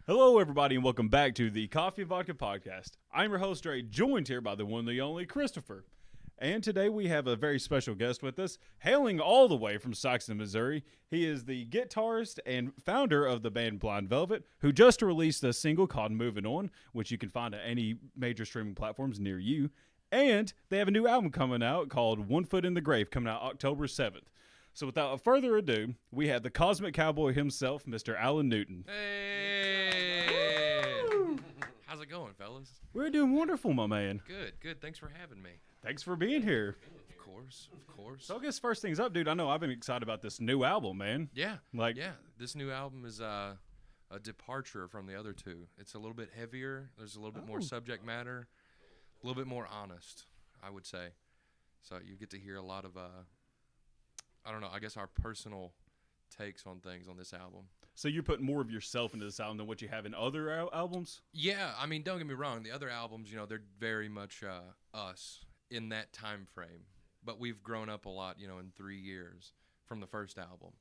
Hello, everybody, and welcome back to the Coffee and Vodka Podcast. I'm your host, Ray, joined here by the one and the only Christopher. And today we have a very special guest with us, hailing all the way from Saxon, Missouri. He is the guitarist and founder of the band Blind Velvet, who just released a single called Moving On, which you can find at any major streaming platforms near you. And they have a new album coming out called One Foot in the Grave, coming out October 7th. So without further ado, we have the Cosmic Cowboy himself, Mr. Alan Newton. Hey! How's it going, fellas? We're doing wonderful, my man. Good. Thanks for having me. Thanks for being here. Of course. So I guess first things up, dude, I know I've been excited about this new album, man. Yeah. This new album is a departure from the other two. It's a little bit heavier. There's a little bit more subject matter. A little bit more honest, I would say. So you get to hear a lot of, I don't know, I guess our personal takes on things on this album. So you're putting more of yourself into this album than what you have in other albums? Yeah, I mean, don't get me wrong. The other albums, they're very much us in that time frame. But we've grown up a lot, in 3 years from the first album.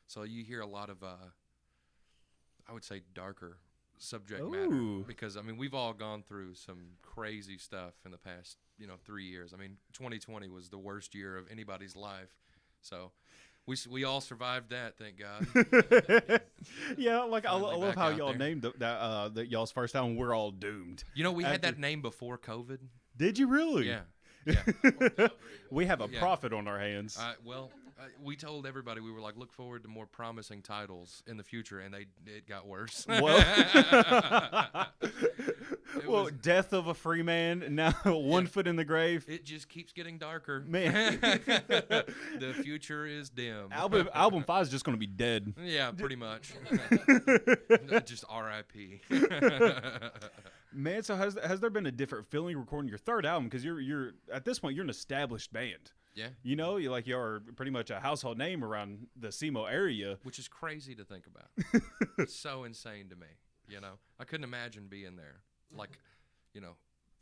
So you hear a lot of, I would say, darker subject matter. Because, I mean, we've all gone through some crazy stuff in the past, 3 years. I mean, 2020 was the worst year of anybody's life. So we all survived that, thank God. Yeah, like I love how y'all named that y'all's first album, We're All Doomed. We had that name before COVID. Did you really? Yeah. We have a prophet on our hands. We told everybody, we were like, look forward to more promising titles in the future, and it got worse. Well, Death of a Free Man, now One Foot in the Grave. It just keeps getting darker. Man. The future is dim. Album 5 is just going to be dead. Yeah, pretty much. Just R.I.P. Man, so has there been a different feeling recording your third album? Because you're at this point, you're an established band. Yeah. You're pretty much a household name around the SEMO area. Which is crazy to think about. It's so insane to me, I couldn't imagine being there.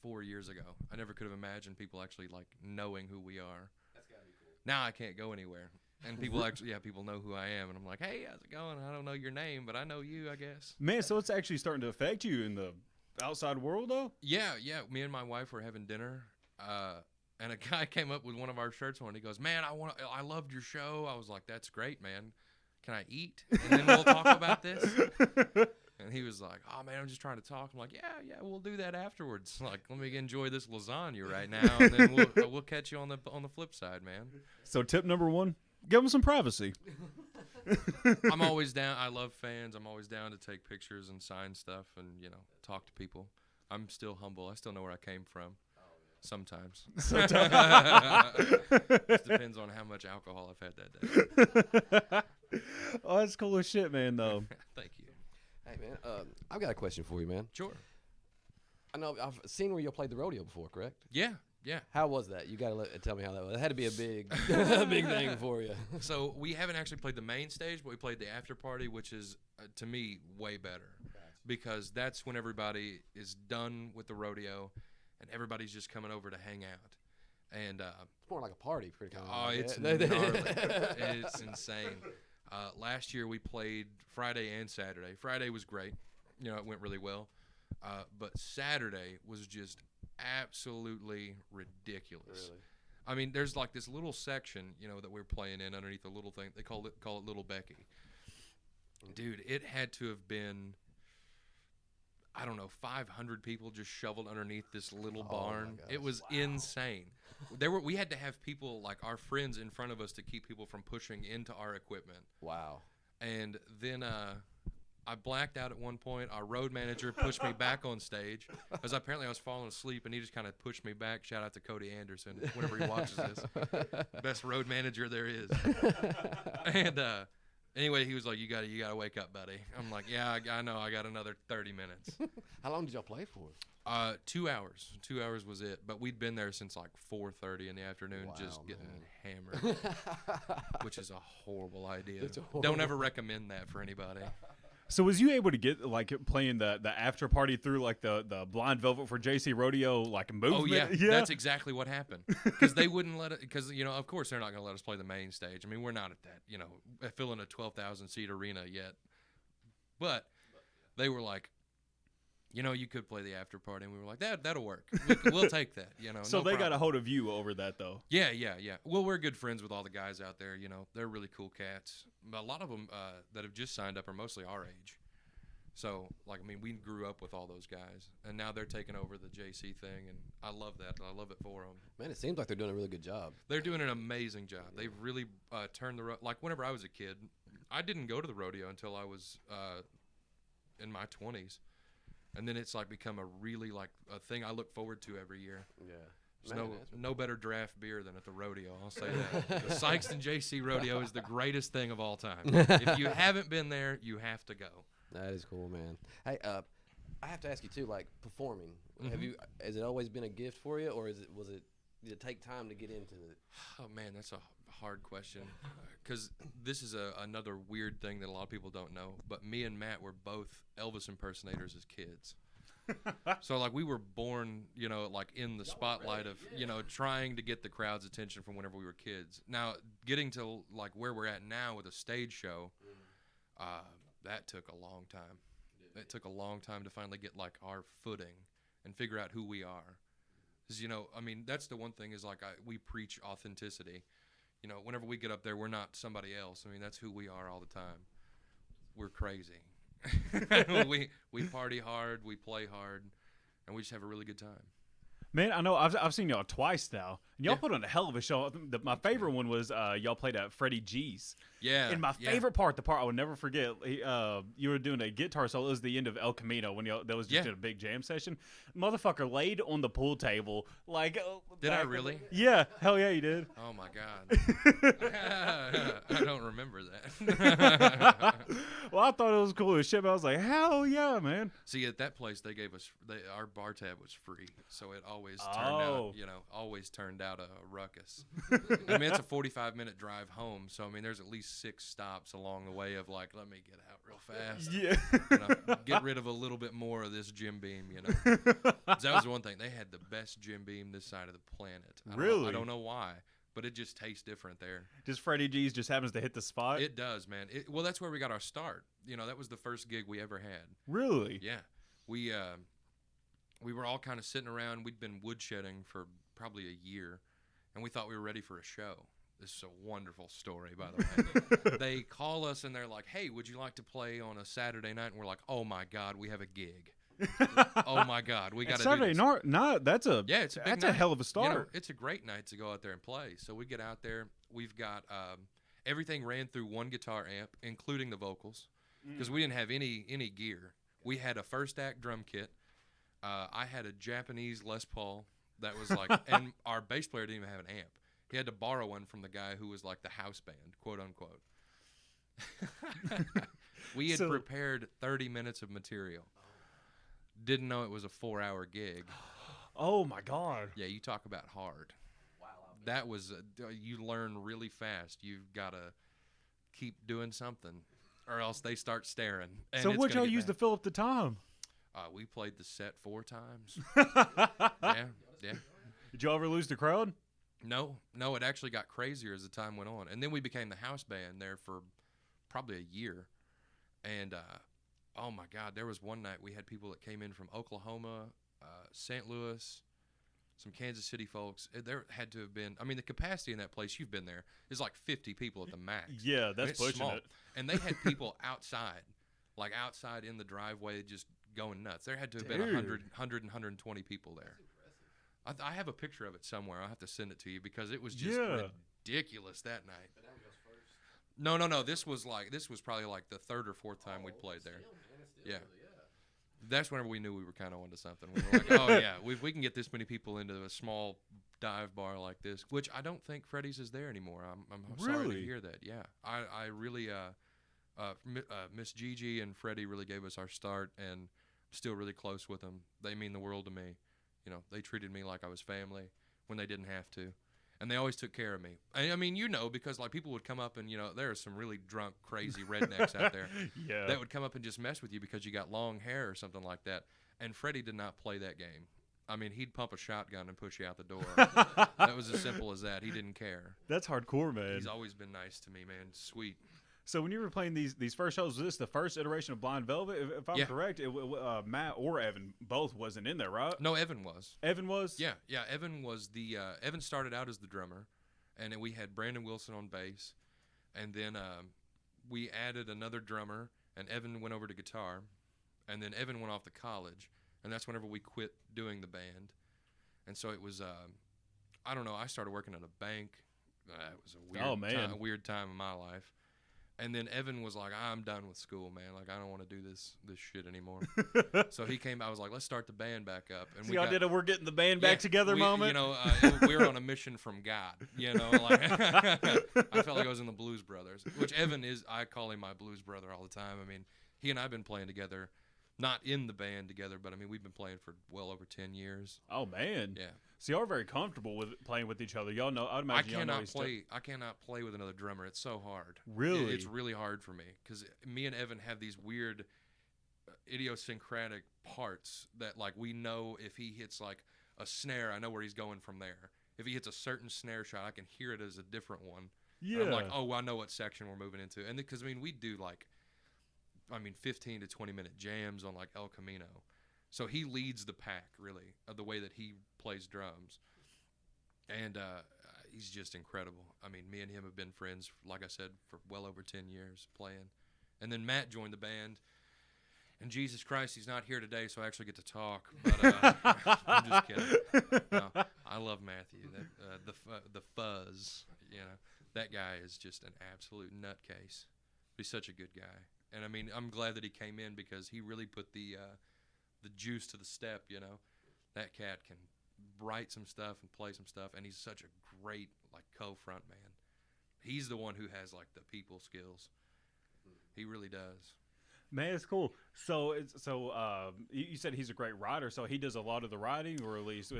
4 years ago. I never could have imagined people actually, knowing who we are. That's gotta be cool. Now I can't go anywhere. And people people know who I am. And I'm like, hey, how's it going? I don't know your name, but I know you, I guess. Man, so it's actually starting to affect you in the outside world, though? Yeah. Me and my wife were having dinner. And a guy came up with one of our shirts on. He goes, man, I loved your show. I was like, that's great, man. Can I eat? And then we'll talk about this. And he was like, oh, man, I'm just trying to talk. I'm like, yeah, we'll do that afterwards. Let me enjoy this lasagna right now, and then we'll catch you on the flip side, man. So tip number 1, give them some privacy. I'm always down. I love fans. I'm always down to take pictures and sign stuff and, talk to people. I'm still humble. I still know where I came from. Sometimes. It depends on how much alcohol I've had that day. Oh, that's cool as shit, man, though. Thank you. Hey, man, I've got a question for you, man. Sure. I know I've seen where you played the rodeo before, correct? Yeah. How was that? You got to tell me how that was. It had to be a big, big thing for you. So we haven't actually played the main stage, but we played the after party, which is, to me, way better. Because that's when everybody is done with the rodeo, and everybody's just coming over to hang out. And it's more like a party, pretty kind of. Oh, it's gnarly. It's insane. Last year we played Friday and Saturday. Friday was great. It went really well. But Saturday was just absolutely ridiculous. Really? I mean, there's this little section, that we're playing in underneath the little thing. They call it Little Becky. Dude, it had to have been, I don't know, 500 people just shoveled underneath this little barn. It was insane. We had to have people, our friends in front of us to keep people from pushing into our equipment. Wow. And then I blacked out at one point. Our road manager pushed me back on stage because apparently I was falling asleep, and he just kind of pushed me back. Shout out to Cody Anderson whenever he watches this. Best road manager there is. And anyway, he was like, you gotta wake up, buddy. I'm like, yeah, I know. I got another 30 minutes. How long did y'all play for? 2 hours. 2 hours was it. But we'd been there since 4:30 in the afternoon, just getting hammered, which is a horrible idea. Don't ever recommend that for anybody. So was you able to get playing the after party through the Blind Velvet for JC Rodeo movement? Oh yeah, that's exactly what happened. Because they wouldn't let it. Because of course they're not going to let us play the main stage. I mean, we're not at that filling a 12,000 seat arena yet. But they were like, you could play the after party, and we were like, that'll work. We'll take that. So no they got problem. a hold of you over that, though. Yeah. Well, we're good friends with all the guys out there. They're really cool cats. But a lot of them that have just signed up are mostly our age. So, we grew up with all those guys, and now they're taking over the JC thing, and I love that. I love it for them. Man, it seems like they're doing a really good job. They're doing an amazing job. They've really turned the like whenever I was a kid, I didn't go to the rodeo until I was in my 20s, and then it's become a really a thing I look forward to every year. Yeah. There's no better draft beer than at the rodeo. I'll say that. The Sykeston JC Rodeo is the greatest thing of all time. If you haven't been there, you have to go. That is cool, man. Hey, I have to ask you too, performing. Mhm. Has it always been a gift for you, or did it take time to get into it? Oh man, that's a hard question, because this is another weird thing that a lot of people don't know. But me and Matt were both Elvis impersonators as kids. So we were born, in the spotlight of, trying to get the crowd's attention from whenever we were kids. Now, getting to where we're at now with a stage show, that took a long time. It took a long time to finally get our footing and figure out who we are. Because that's the one thing is we preach authenticity. Whenever we get up there, we're not somebody else. That's who we are all the time. We're crazy. we party hard, we play hard, and we just have a really good time. Man, I know I've seen y'all twice now, and y'all Yeah. put on a hell of a show. My favorite one was y'all played at Freddie G's. Yeah. And my favorite part, the part I will never forget, you were doing a guitar solo. It was the end of El Camino when that was just Yeah. a big jam session. Motherfucker laid on the pool table Did I really? Yeah, hell yeah, you did. Oh my God. I don't remember that. Well, I thought it was cool as shit. But I was like, hell yeah, man. See, at that place, they gave us our bar tab was free, so it always turned out a ruckus. It's a 45-minute drive home, so there's at least 6 stops along the way of let me get out real fast. Yeah. Get rid of a little bit more of this Jim Beam. 'Cause that was the one thing, they had the best Jim Beam this side of the planet. I don't know why, but it just tastes different there. Just Freddie G's just happens to hit the spot. It does, man. Well, that's where we got our start. That was the first gig we ever had. Really? Yeah, we were all kind of sitting around. We'd been woodshedding for probably a year, and we thought we were ready for a show. This is a wonderful story, by the way. They call us, and they're like, hey, would you like to play on a Saturday night? And we're like, oh, my God, we have a gig. Oh, my God, we got to do Saturday this. night, that's a It's a big that's night. a hell of a start. It's a great night to go out there and play. So we get out there. We've got everything ran through one guitar amp, including the vocals, because we didn't have any gear. We had a first act drum kit. I had a Japanese Les Paul that was and our bass player didn't even have an amp. He had to borrow one from the guy who was the house band, quote unquote. We had prepared 30 minutes of material. Didn't know it was a 4-hour gig. Oh my God. Yeah, you talk about hard. Wow. That was you learn really fast. You've got to keep doing something, or else they start staring. And So what y'all use to fill up the time? We played the set 4 times. Yeah. Did y'all ever lose the crowd? No, it actually got crazier as the time went on. And then we became the house band there for probably a year. And, oh, my God, there was one night we had people that came in from Oklahoma, St. Louis, some Kansas City folks. There had to have been, the capacity in that place, you've been there, is 50 people at the max. Yeah, that's it's pushing small. it. And they had people outside, outside in the driveway just going nuts. There had to have been 120 people there. I have a picture of it somewhere. I'll have to send it to you because it was just ridiculous that night. No. This was probably the 3rd or 4th time we'd played there. Yeah. That's whenever we knew we were kind of onto something. We were like, oh yeah, we can get this many people into a small dive bar like this, which I don't think Freddy's is there anymore. I'm sorry to hear that. Yeah, I really Miss Gigi and Freddie really gave us our start, and I'm still really close with them. They mean the world to me. They treated me like I was family when they didn't have to. And they always took care of me. Because people would come up and, there are some really drunk, crazy rednecks out there that would come up and just mess with you because you got long hair or something like that. And Freddie did not play that game. He'd pump a shotgun and push you out the door. That was as simple as that. He didn't care. That's hardcore, man. He's always been nice to me, man. Sweet. So when you were playing these first shows, was this the first iteration of Blind Velvet? If I'm Yeah. correct, Matt or Evan both wasn't in there, right? No, Evan was. Evan was? Yeah. Evan was Evan started out as the drummer, and then we had Brandon Wilson on bass, and then we added another drummer, and Evan went over to guitar, and then Evan went off to college, and that's whenever we quit doing the band, and so it was I don't know. I started working at a bank. It was a weird time in my life. And then Evan was like, I'm done with school, man. Like, I don't want to do this shit anymore. So he came. I was like, let's start the band back up. And so y'all did a we're getting the band back together moment? You know, we were on a mission from God. You know, like I felt like I was in the Blues Brothers, which Evan is. I call him my blues brother all the time. I mean, he and I have been playing together, not in the band together, but I mean, we've been playing for well over 10 years. Oh, man. Yeah. So y'all are very comfortable with playing with each other. Y'all know. I'd imagine y'all know I cannot play with another drummer. It's so hard. Really? It's really hard for me because me and Evan have these weird, idiosyncratic parts that like we know if he hits like a snare, I know where he's going from there. If he hits a certain snare shot, I can hear it as a different one. Yeah. And I'm like, oh, I know what section we're moving into, and because I mean we do like, 15 to 20 minute jams on like El Camino. So he leads the pack, really, of the way that he plays drums. And he's just incredible. I mean, me and him have been friends, like I said, for well over 10 years playing. And then Matt joined the band. And Jesus Christ, he's not here today, so I actually get to talk. But I'm just kidding. No, I love Matthew. The fuzz, you know, that guy is just an absolute nutcase. He's such a good guy. And, I mean, I'm glad that he came in because he really put the juice to the step, you know. That cat can write some stuff and play some stuff, and he's such a great, like, co-front man. He's the one who has, like, the people skills. He really does. Man, it's cool. So you said he's a great writer, so he does a lot of the writing, or at least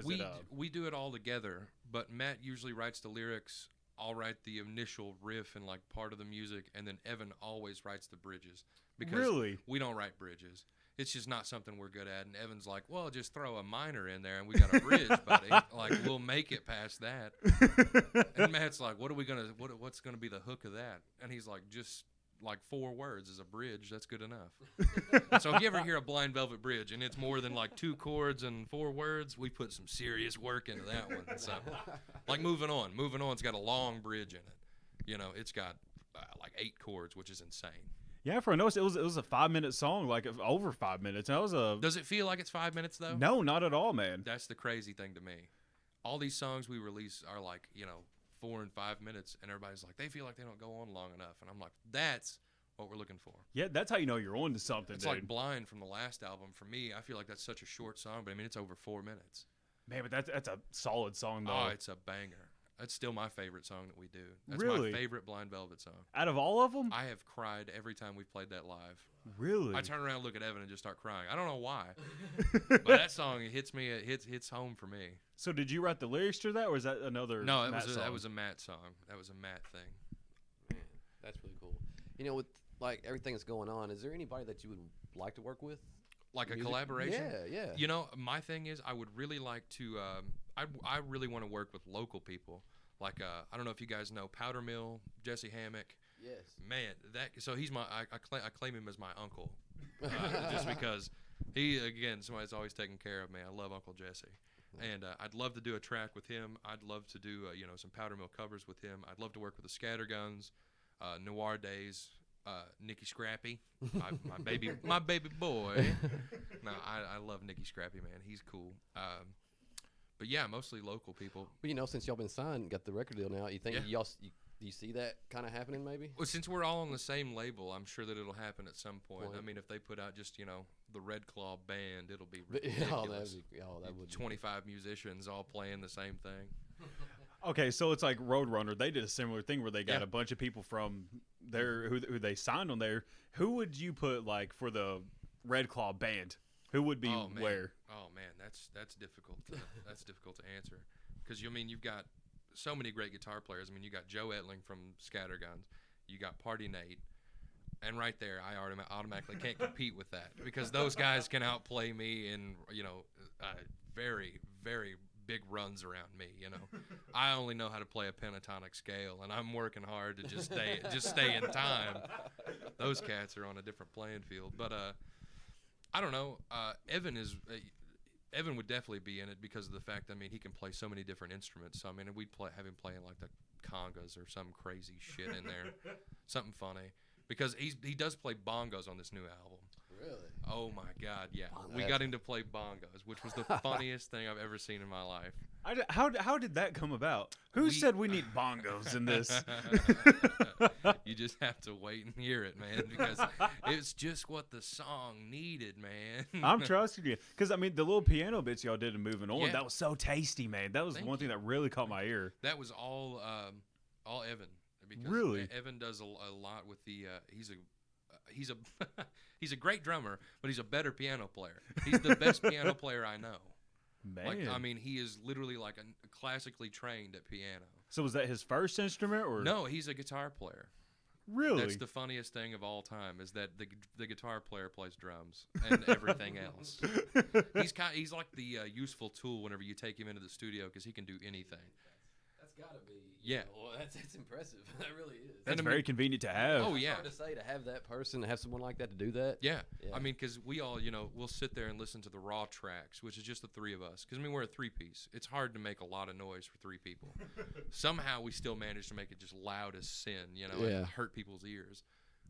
we do it all together, but Matt usually writes the lyrics. I'll write the initial riff and, like, part of the music, and then Evan always writes the bridges. Because we don't write bridges. It's just not something we're good at. And Evan's like, well, just throw a minor in there and we got a bridge, buddy. Like, we'll make it past that. And Matt's like, what's gonna be the hook of that? And he's like, just like 4 words is a bridge. That's good enough. So if you ever hear a Blind Velvet bridge and it's more than like 2 chords and 4 words, we put some serious work into that one. So, like Moving On's got a long bridge in it. You know, it's got like 8 chords, which is insane. Yeah, for a notice, it was a 5-minute song, like over 5 minutes. And that was Does it feel like it's 5 minutes though? No, not at all, man. That's the crazy thing to me. All these songs we release are like, 4 and 5 minutes, and everybody's like, they feel like they don't go on long enough, and I'm like, that's what we're looking for. Yeah, that's how you know you're on to something. It's dude. like Blind from the last album. For me, I feel like that's such a short song, but I mean, it's over 4 minutes. Man, but that's a solid song though. Oh, it's a banger. That's still my favorite song that we do. That's really? my favorite Blind Velvet song. Out of all of them? I have cried every time we've played that live. Really? I turn around and look at Evan and just start crying. I don't know why. But that song, it hits me. It hits home for me. So did you write the lyrics to that, or is that another No, Matt song? that was a Matt song. That was a Matt thing. Man, that's really cool. You know, with like everything that's going on, is there anybody that you would like to work with? Like a collaboration? Yeah. You know, my thing is I would really like to I really want to work with local people. Like I don't know if you guys know Powder Mill, Jesse Hammock. Yes. Man, so he's my I claim him as my uncle. Just because somebody's always taking care of me. I love Uncle Jesse. And I'd love to do a track with him. I'd love to do some Powder Mill covers with him. I'd love to work with the Scatterguns, Noir Days, Nicky Scrappy, my baby boy. No, I love Nicky Scrappy, man. He's cool. But yeah, mostly local people. Well, since y'all been signed, got the record deal now, you think do you see that kind of happening maybe? Well, since we're all on the same label, I'm sure that it'll happen at some point. I mean, if they put out just, the Red Claw band, it'll be ridiculous. That would 25 musicians all playing the same thing. Okay, so it's like Roadrunner. They did a similar thing where they got a bunch of people from there who they signed on there. Who would you put like for the Red Claw band? Who would be where? Oh man, that's difficult. That's difficult to answer because you've got so many great guitar players. I mean, you got Joe Etling from Scatterguns, you got Party Nate, and right there, I automatically can't compete with that because those guys can outplay me in a very very big runs around me. You know, I only know how to play a pentatonic scale, and I'm working hard to just stay in time. Those cats are on a different playing field. But I don't know. Evan would definitely be in it because of the fact, I mean, he can play so many different instruments. So, I mean, we'd have him playing like the congas or some crazy shit in there, something funny. Because he does play bongos on this new album. Really? Oh my God, yeah. We got him to play bongos, which was the funniest thing I've ever seen in my life. How did that come about? Who said we need bongos in this? You just have to wait and hear it, man, because it's just what the song needed, man. I'm trusting you. Because, I mean, the little piano bits y'all did in Moving On, Yeah. that was so tasty, man. That was Thank one thing you. that really caught my ear. That was all Evan. Because Really? Evan does a lot with the he's a great drummer, but he's a better piano player. He's the best piano player I know. Man. Like, I mean, he is literally like a classically trained at piano. So was that his first instrument? Or No, he's a guitar player. Really? That's the funniest thing of all time is that the guitar player plays drums and everything else. He's like the useful tool whenever you take him into the studio because he can do anything. That's gotta be. Yeah. Well, that's impressive. That really is. That's And I very mean- convenient to have. Oh, It's yeah. hard to say to have that person, to have someone like that to do that. Yeah. Yeah. I mean, because we all, we'll sit there and listen to the raw tracks, which is just the three of us. Because, I mean, we're a three-piece. It's hard to make a lot of noise for three people. Somehow we still manage to make it just loud as sin, Yeah. and hurt people's ears.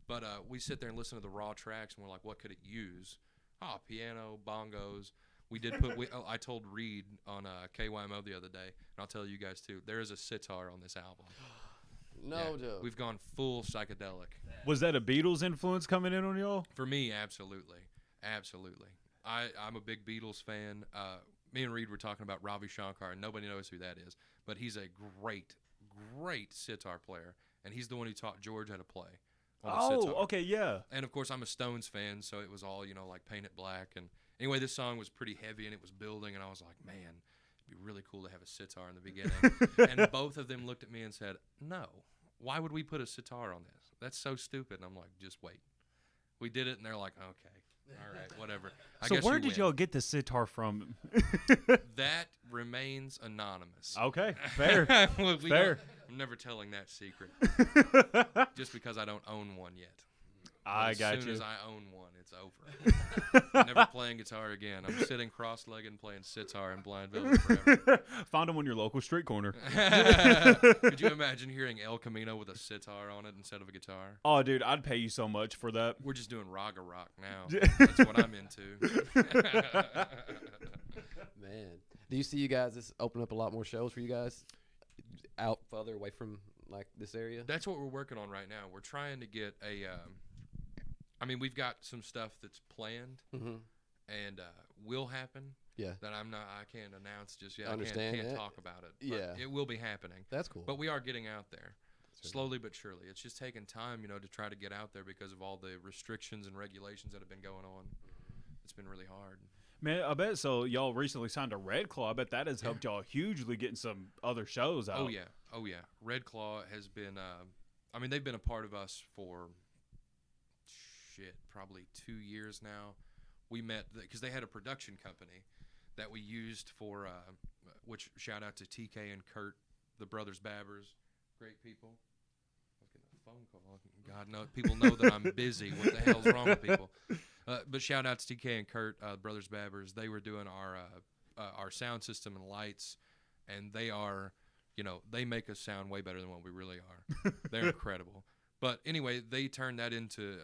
But we sit there and listen to the raw tracks, and we're like, what could it use? Oh, piano, bongos. We did put. I told Reed on KYMO the other day, and I'll tell you guys too. There is a sitar on this album. No Yeah, joke. we've gone full psychedelic. Was that a Beatles influence coming in on y'all? For me, absolutely, absolutely. I'm a big Beatles fan. Me and Reed were talking about Ravi Shankar, and nobody knows who that is, but he's a great sitar player, and he's the one who taught George how to play. On the sitar. Okay, yeah. And of course, I'm a Stones fan, so it was all like Paint It Black. And anyway, this song was pretty heavy and it was building, and I was like, man, it'd be really cool to have a sitar in the beginning. And both of them looked at me and said, no, why would we put a sitar on this? That's so stupid. And I'm like, just wait. We did it, and they're like, okay, all right, whatever. I So guess where you did win. y'all get the sitar from? That remains anonymous. Okay, fair. Fair. I'm never telling that secret, just because I don't own one yet. I As got soon you. as I own one, it's over. I'm never playing guitar again. I'm sitting cross-legged and playing sitar in Blind Village forever. Found them on your local street corner. Could you imagine hearing El Camino with a sitar on it instead of a guitar? Oh, dude, I'd pay you so much for that. We're just doing raga rock now. That's what I'm into. Man, do you see you guys this open up a lot more shows for you guys out further away from like this area? That's what we're working on right now. We're trying to get a. I mean, we've got some stuff that's planned Mm-hmm. and will happen. Yeah, That I can't announce just yet. Understand I can't that. talk about it. But Yeah. it will be happening. that's cool. But we are getting out there. That's Slowly but surely. It's just taking time, to try to get out there because of all the restrictions and regulations that have been going on. It's been really hard. Man, I bet so. Y'all recently signed a Red Claw. I bet that has helped y'all hugely getting some other shows out. Oh yeah. Red Claw has been. I mean, they've been a part of us for probably 2 years now. We met because they had a production company that we used for. Which shout out to TK and Kurt, the brothers Babbers, great people. I was getting a phone call. God no, people know that I'm busy. What the hell's wrong with people? But shout out to TK and Kurt, brothers Babbers. They were doing our sound system and lights, and they are, they make us sound way better than what we really are. They're incredible. But anyway, they turned that into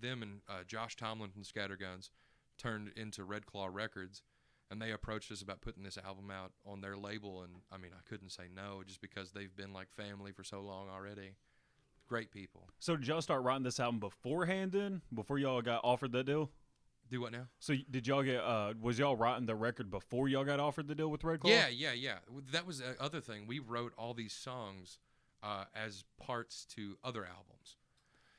them and Josh Tomlin from Scatterguns turned into Red Claw Records, and they approached us about putting this album out on their label. And I mean, I couldn't say no just because they've been like family for so long already. Great people. So did y'all start writing this album beforehand then? Before y'all got offered that deal? Do what now? So did y'all get, was y'all writing the record before y'all got offered the deal with Red Claw? Yeah. That was the other thing. We wrote all these songs as parts to other albums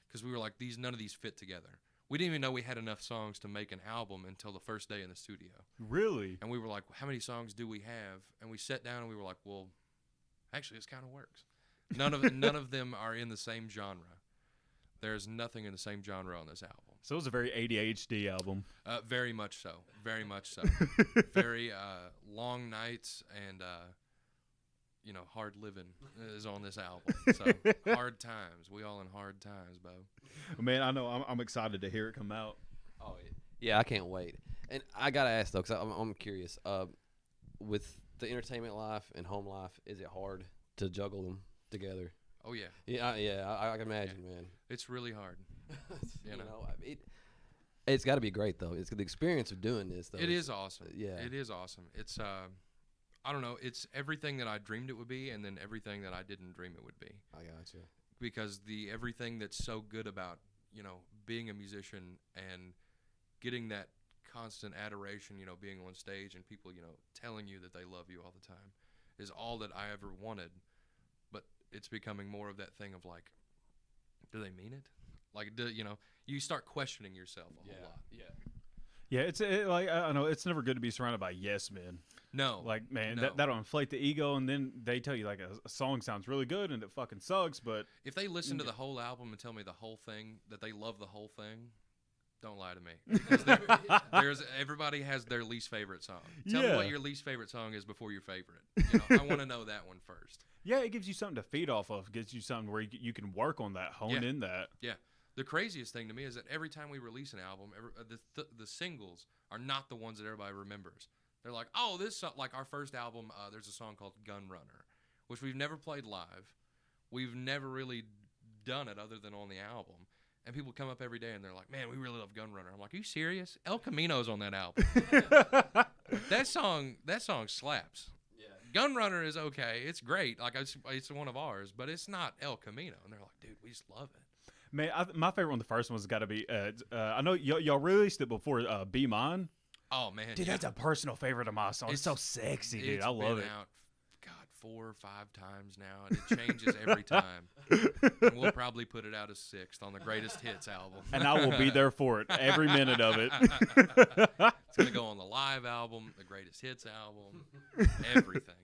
because we were like, none of these fit together. We didn't even know we had enough songs to make an album until the first day in the studio. Really? And we were like, how many songs do we have? And we sat down and we were like, well, actually, this kind of works. None of them are in the same genre. There's nothing in the same genre on this album. So it was a very ADHD album. Very much so. Very much so. Very long nights and hard living is on this album. So hard times. We all in hard times, Bo. Man, I know. I'm excited to hear it come out. Oh yeah, I can't wait. And I gotta ask though, because I'm curious. With the entertainment life and home life, is it hard to juggle them together? Oh yeah. Yeah, I can imagine, man. It's really hard. you know, it's got to be great though. It's the experience of doing this though. It is awesome. Yeah, it is awesome. It's I don't know. It's everything that I dreamed it would be, and then everything that I didn't dream it would be. I got you. Because everything that's so good about being a musician and getting that constant adoration, being on stage and people telling you that they love you all the time, is all that I ever wanted. But it's becoming more of that thing of like, do they mean it? Like, you start questioning yourself a whole lot. Yeah, like I know it's never good to be surrounded by yes men. No, like man, no. that'll inflate the ego, and then they tell you like a song sounds really good and it fucking sucks. But if they listen to the whole album and tell me the whole thing that they love the whole thing, don't lie to me. Because everybody has their least favorite song. Tell me what your least favorite song is before your favorite. I want to know that one first. Yeah, it gives you something to feed off of. It gives you something where you can work on that, hone in that. Yeah. The craziest thing to me is that every time we release an album, the singles are not the ones that everybody remembers. They're like, oh, this song, like our first album, there's a song called Gun Runner, which we've never played live. We've never really done it other than on the album. And people come up every day and they're like, man, we really love Gun Runner. I'm like, are you serious? El Camino's on that album. That song slaps. Yeah. Gun Runner is okay. It's great. Like it's one of ours, but it's not El Camino. And they're like, dude, we just love it. Man, my favorite one, the first one's got to be. I know y'all released it before. Be Mine. Oh man, dude, that's a personal favorite of my song. It's so sexy, dude. I love it. Out, God, 4 or 5 times now, and it changes every time. And we'll probably put it out as 6th on the Greatest Hits album. And I will be there for it, every minute of it. It's gonna go on the live album, the Greatest Hits album, everything,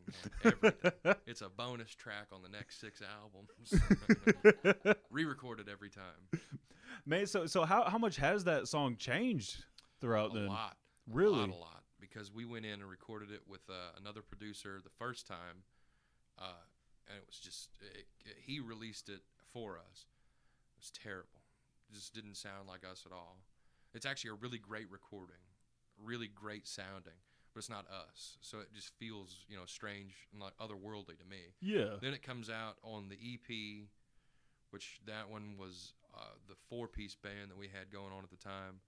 man, everything. It's a bonus track on the next 6 albums. Re-recorded every time. Man, so how much has that song changed throughout then? A lot. Really? A lot. Because we went in and recorded it with another producer the first time, and it was just he released it for us. It was terrible. It just didn't sound like us at all. It's actually a really great recording, really great sounding, but it's not us. So it just feels strange and like otherworldly to me. Yeah. Then it comes out on the EP, which that one was the 4-piece band that we had going on at the time.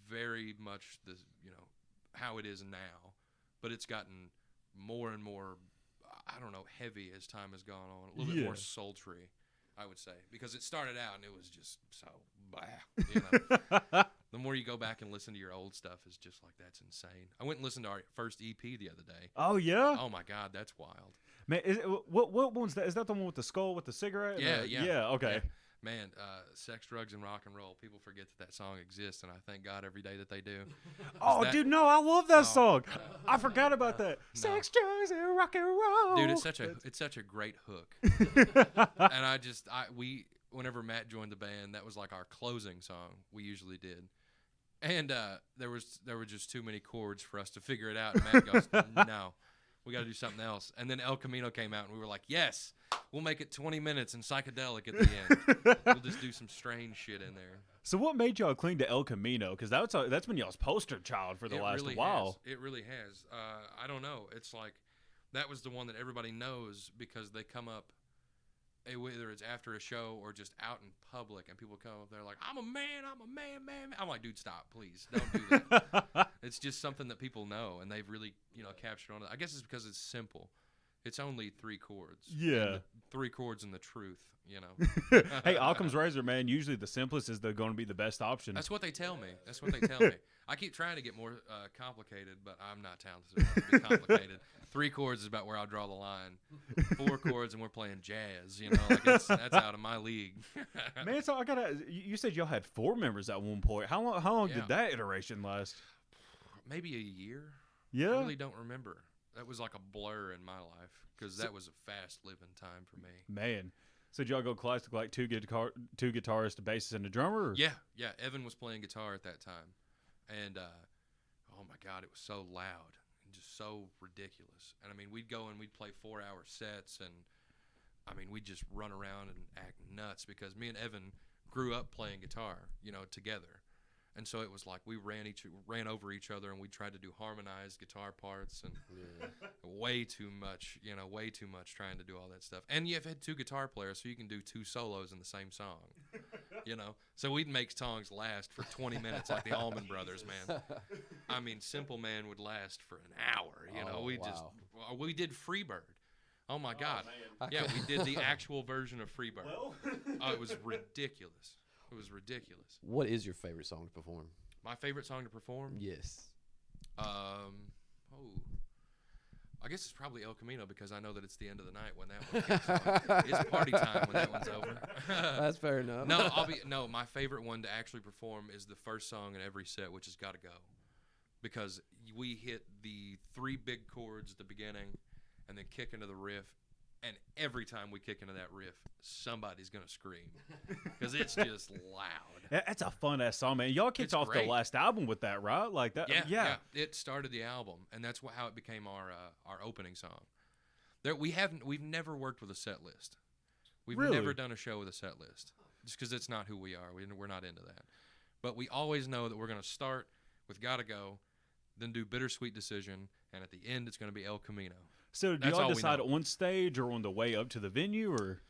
Very much the how it is now, but it's gotten more and more heavy as time has gone on, a little bit more sultry, I would say, because it started out and it was just so blah, the more you go back and listen to your old stuff, is just like, that's insane. I went and listened to our first EP the other day. Oh yeah. Oh my God, that's wild. Man, what one's that? Is that the one with the skull with the cigarette? Yeah. Okay. Yeah. Man, sex, drugs, and rock and roll. People forget that song exists, and I thank God every day that they do. Dude, no, I love that song. I forgot about that. No. Sex, drugs, and rock and roll. Dude, it's such a great hook. And whenever Matt joined the band, that was like our closing song we usually did. And there were just too many chords for us to figure it out. And Matt goes, no, we got to do something else. And then El Camino came out, and we were like, yes. We'll make it 20 minutes and psychedelic at the end. We'll just do some strange shit in there. So what made y'all cling to El Camino? Because that's been y'all's poster child for the last while. It really has. I don't know. It's like that was the one that everybody knows because they come up, whether it's after a show or just out in public, and people come up there like, I'm a man. I'm like, dude, stop, please. Don't do that. It's just something that people know, and they've really captured on it. I guess it's because it's simple. It's only 3 chords. Yeah. 3 chords and the truth, Hey, Occam's razor, man, usually the simplest is going to be the best option. That's what they tell me. I keep trying to get more complicated, but I'm not talented enough to be complicated. 3 chords is about where I'll draw the line. 4 chords and we're playing jazz, that's out of my league. Man, so you said y'all had 4 members at one point. How long did that iteration last? Maybe a year. Yeah. I really don't remember. That was like a blur in my life because that was a fast living time for me. Man. So did y'all go classic, like two guitarists, a bassist, and a drummer? Or? Yeah. Evan was playing guitar at that time, and oh my God, it was so loud and just so ridiculous. And I mean, we'd go and we'd play 4-hour sets, and I mean, we'd just run around and act nuts because me and Evan grew up playing guitar, together. And so it was like we ran over each other, and we tried to do harmonized guitar parts, and way too much trying to do all that stuff. And you've had two guitar players, so you can do two solos in the same song, So we'd make songs last for 20 minutes, like the Allman Brothers, man. I mean, Simple Man would last for an hour. We did Freebird. Oh my God! Yeah, we did the actual version of Freebird. Oh, it was ridiculous. It was ridiculous. What is your favorite song to perform? My favorite song to perform? Yes. I guess it's probably El Camino because I know that it's the end of the night when that one kicks on. It's party time when that one's over. That's fair enough. No, my favorite one to actually perform is the first song in every set, which is Gotta Go. Because we hit the 3 big chords at the beginning and then kick into the riff. And every time we kick into that riff, somebody's going to scream because it's just loud. That's a fun-ass song, man. Y'all kicked off the last album with that, right? Like that. Yeah. It started the album, and that's how it became our opening song. We've never worked with a set list. We've never done a show with a set list just because it's not who we are. We're not into that. But we always know that we're going to start with Gotta Go, then do Bittersweet Decision, and at the end it's going to be El Camino. So do y'all decide on stage or on the way up to the venue, or?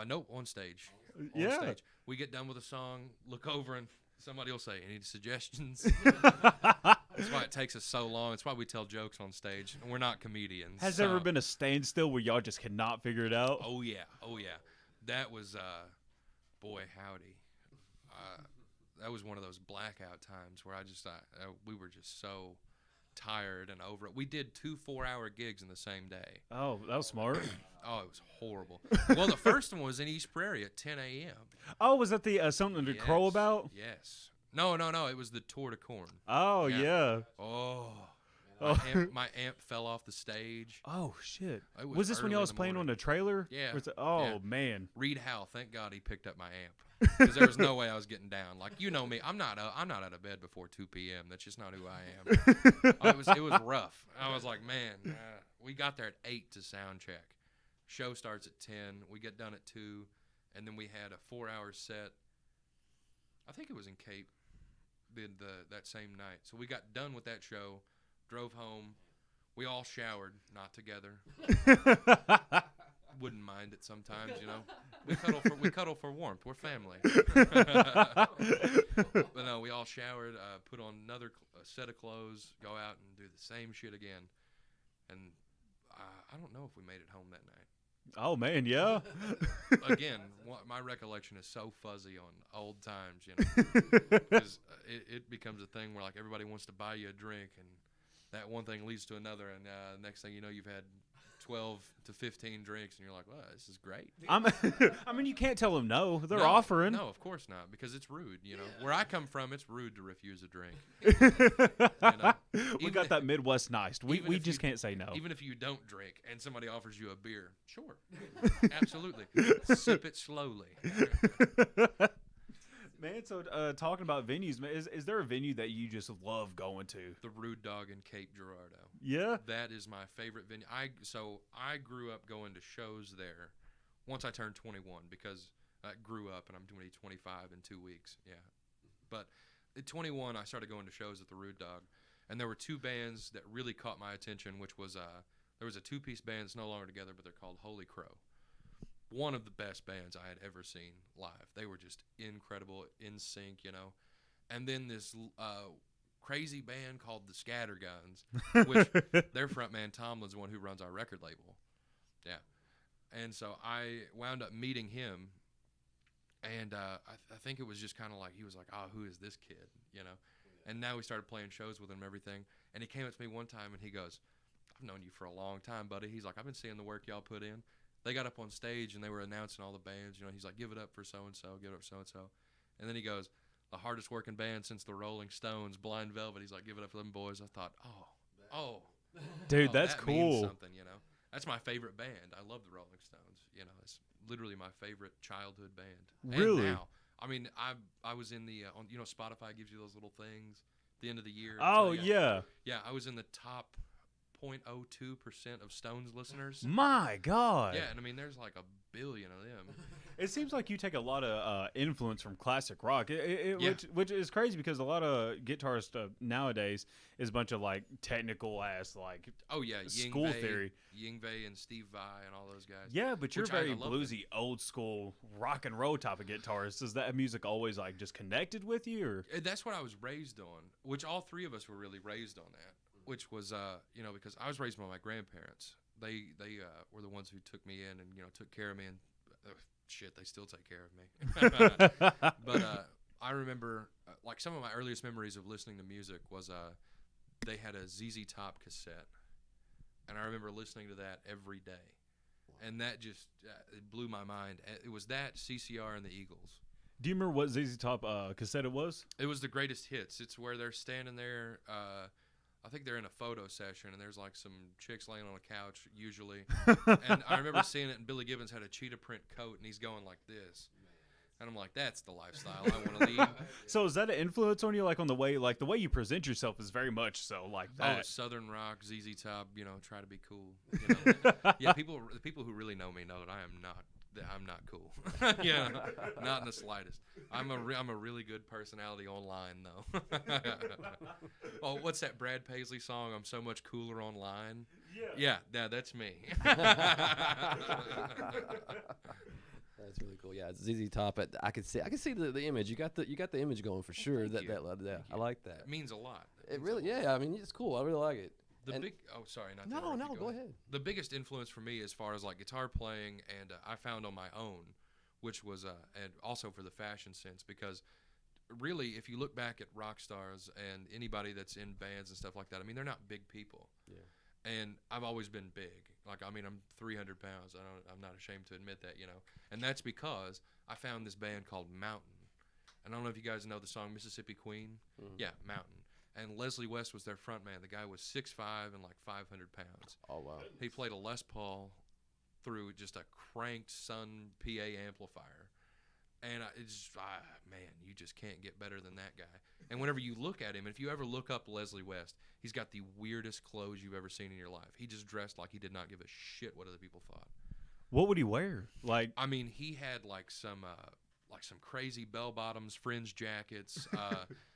Nope, on stage. On stage. We get done with a song, look over, and somebody will say, "Any suggestions?" That's why it takes us so long. It's why we tell jokes on stage, and we're not comedians. Has there ever been a standstill where y'all just cannot figure it out? Oh yeah. That was, boy howdy. That was one of those blackout times where we were just so tired and over it. We did 2 4-hour gigs in the same day. Oh, that was smart. Oh, it was horrible. Well, the first one was in East Prairie at 10 a.m. Oh, was that the something to crow about? Yes. No. It was the Tour de Corn. Oh, yeah. Oh. My amp fell off the stage. Oh, shit. Was this when y'all was playing on the trailer? Yeah. Man. Reed Howell, thank God he picked up my amp. Because there was no way I was getting down. Like, you know me, I'm not out of bed before 2 p.m. That's just not who I am. It was rough. I was like, man, we got there at 8 to sound check. Show starts at 10. We get done at 2. And then we had a 4-hour set. I think it was in Cape that same night. So we got done with that show, drove home. We all showered, not together. Wouldn't mind it sometimes, We cuddle for warmth. We're family. But no, we all showered, put on another set of clothes, go out and do the same shit again. And I don't know if we made it home that night. Oh, man, yeah. Again, my recollection is so fuzzy on old times, because it becomes a thing where like everybody wants to buy you a drink, and that one thing leads to another, and next thing you know, you've had 12 to 15 drinks, and you're like, well, this is great. I mean, you can't tell them no. They're offering. No, of course not, because it's rude. Where I come from, it's rude to refuse a drink. We got that Midwest nice. We just can't say no. Even if you don't drink and somebody offers you a beer, sure, absolutely, sip it slowly. Man, so talking about venues, man, is there a venue that you just love going to? The Rude Dog in Cape Girardeau. Yeah? That is my favorite venue. I grew up going to shows there once I turned 21, because I grew up, and I'm going to be 25 in 2 weeks. Yeah. But at 21, I started going to shows at the Rude Dog, and there were 2 bands that really caught my attention, which was there was a 2-piece band that's no longer together, but they're called Holy Crow. One of the best bands I had ever seen live. They were just incredible, in sync, And then this crazy band called the Scatterguns, which their frontman Tomlin's the one who runs our record label. Yeah. And so I wound up meeting him, and I think it was just kind of like, he was like, oh, who is this kid, And now we started playing shows with him and everything. And he came up to me one time, and he goes, I've known you for a long time, buddy. He's like, I've been seeing the work y'all put in. They got up on stage, and they were announcing all the bands. He's like, give it up for so-and-so, give it up for so-and-so. And then he goes, the hardest working band since the Rolling Stones, Blind Velvet. He's like, give it up for them boys. I thought, dude, that's that cool. Means something, That's my favorite band. I love the Rolling Stones. It's literally my favorite childhood band. Really? And now, I mean, I was in the on Spotify gives you those little things at the end of the year. Oh, tell you- yeah. yeah. I was in the top 0.02% of Stones listeners. My God. Yeah, and I mean, there's like a billion of them. It seems like you take a lot of influence from classic rock, Yeah. which is crazy because a lot of guitarists nowadays is a bunch of like technical ass like Oh yeah, school theory. Yngwie and Steve Vai and all those guys. Yeah, but you're Which I very love bluesy, old school rock and roll type of guitarist. Is that music always like just connected with you, or That's what I was raised on, which all three of us were really raised on that. Which was, because I was raised by my grandparents. They were the ones who took me in and took care of me, and shit, they still take care of me. But I remember, like some of my earliest memories of listening to music was they had a ZZ Top cassette, and I remember listening to that every day, and that just it blew my mind. It was that CCR and the Eagles. do you remember what ZZ Top cassette it was? It was the greatest hits. It's where they're standing there. I think they're in a photo session, and there's like some chicks laying on a couch, usually. And I remember seeing it, and Billy Gibbons had a cheetah print coat, and he's going like this. And I'm like, that's the lifestyle I want to lead. So is that an influence on you, like on the way you present yourself is very much so like Oh, that? Southern rock, ZZ Top, try to be cool. Yeah, the people who really know me know that I'm not cool. Yeah, not in the slightest. I'm a really good personality online though. Oh, what's that Brad Paisley song? I'm so much cooler online. Yeah, that's me. That's really cool. Yeah, it's ZZ Top. I could see the image. You got the image going for sure. Thank you. I like that. It means a lot. It really, yeah. I mean, it's cool. I really like it. Sorry, not to No, interrupt you. go ahead. The biggest influence for me as far as like guitar playing, and I found on my own, which was and also for the fashion sense, because really, if you look back at rock stars and anybody that's in bands and stuff like that, I mean, they're not big people. Yeah. And I've always been big. Like, I mean, I'm 300 pounds. I'm not ashamed to admit that, And that's because I found this band called Mountain. And I don't know if you guys know the song Mississippi Queen. Mm-hmm. Yeah, Mountain. And Leslie West was their front man. The guy was 6'5" and like 500 pounds. Oh wow. He played a Les Paul through just a cranked Sun PA amplifier. And man, you just can't get better than that guy. And whenever you look at him, and if you ever look up Leslie West, he's got the weirdest clothes you've ever seen in your life. He just dressed like he did not give a shit what other people thought. What would he wear? Like, I mean, he had like some crazy bell bottoms, fringe jackets.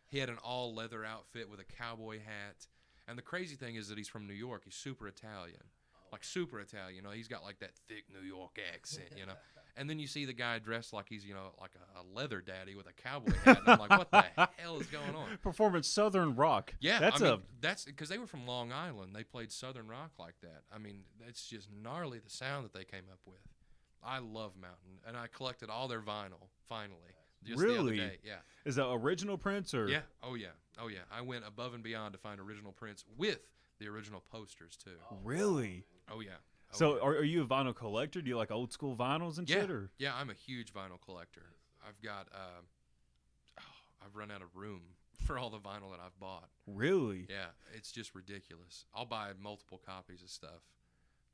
He had an all leather outfit with a cowboy hat. And the crazy thing is that he's from New York. He's super Italian. Like super Italian, He's got like that thick New York accent, And then you see the guy dressed like he's, like a leather daddy with a cowboy hat. And I'm like, what the hell is going on? performance Southern rock. Yeah, that's because they were from Long Island. They played Southern rock like that. I mean, it's just gnarly the sound that they came up with. I love Mountain, and I collected all their vinyl finally. Just the other really. day. Yeah. Is that original prints or? Yeah. Oh yeah. I went above and beyond to find original prints with the original posters too. Really? Oh yeah. So are you a vinyl collector? Do you like old school vinyls and shit? Or? Yeah, I'm a huge vinyl collector. I've got I've run out of room for all the vinyl that I've bought. Really? Yeah, it's just ridiculous. I'll buy multiple copies of stuff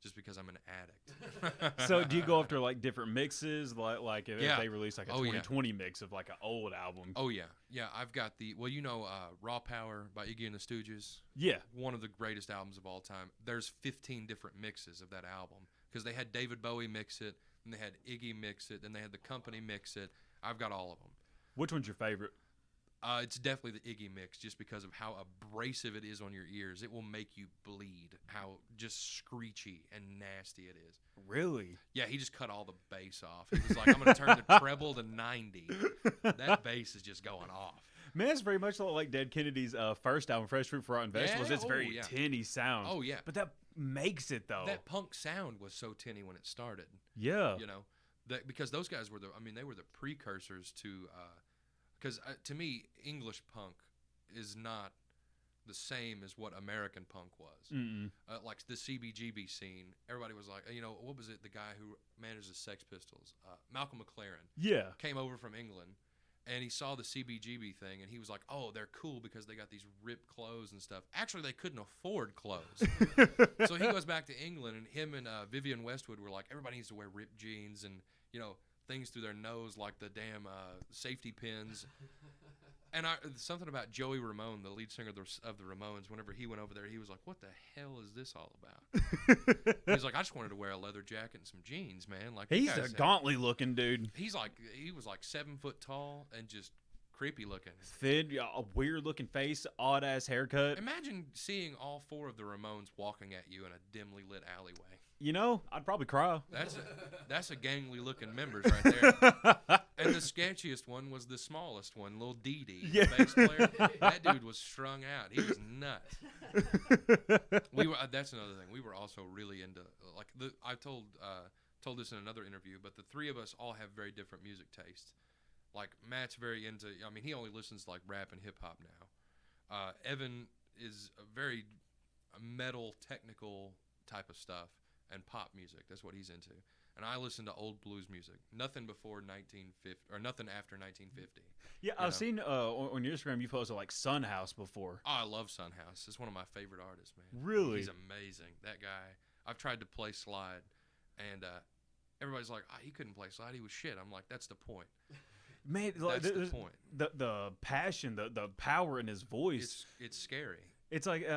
just because I'm an addict. So do you go after like different mixes, like if Yeah. they release like a 2020 mix of like an old album? Oh yeah, I've got Raw Power by Iggy and the Stooges. Yeah. One of the greatest albums of all time. There's 15 different mixes of that album because they had David Bowie mix it, and they had Iggy mix it, then they had the company mix it. I've got all of them. Which one's your favorite? It's definitely the Iggy mix, just because of how abrasive it is on your ears. It will make you bleed. How just screechy and nasty it is. Really? Yeah, he just cut all the bass off. He was like, "I'm going to turn the treble to 90." That bass is just going off. Man, it's very much like Dead Kennedy's first album, Fresh Fruit for Rotten Vegetables. Yeah, It's very tinny sound. Oh yeah, but that makes it though. That punk sound was so tinny when it started. Yeah. Because those guys were they were the precursors to. Because to me, English punk is not the same as what American punk was. Like the CBGB scene, everybody was like, what was it? The guy who managed the Sex Pistols, Malcolm McLaren. Yeah. Came over from England, and he saw the CBGB thing, and he was like, oh, they're cool because they got these ripped clothes and stuff. Actually, they couldn't afford clothes. So he goes back to England, and him and Vivienne Westwood were like, everybody needs to wear ripped jeans, and things through their nose like the damn safety pins. And something about Joey Ramone, the lead singer of the Ramones, whenever he went over there, he was like, what the hell is this all about? He's like, I just wanted to wear a leather jacket and some jeans, man. Like He's a gauntly looking dude. He was like 7 foot tall and just creepy looking. Thin, a weird looking face, odd ass haircut. Imagine seeing all 4 of the Ramones walking at you in a dimly lit alleyway. I'd probably cry. That's a gangly looking members right there. And the sketchiest one was the smallest one, little Dee Dee, the bass player. That dude was strung out. He was nuts. That's another thing. We were also really into I told this in another interview, but the 3 of us all have very different music tastes. Like Matt's very into. I mean, he only listens to like rap and hip hop now. Evan is a very metal, technical type of stuff and pop music. That's what he's into. And I listen to old blues music. Nothing before 1950 or nothing after 1950. Yeah, I've seen on your Instagram you posted like Sunhouse before. Oh, I love Sunhouse. It's one of my favorite artists, man. Really? He's amazing. That guy. I've tried to play slide, and everybody's like, he couldn't play slide. He was shit. I'm like, that's the point. Man, that's the point. The passion, the power in his voice. It's scary. It's like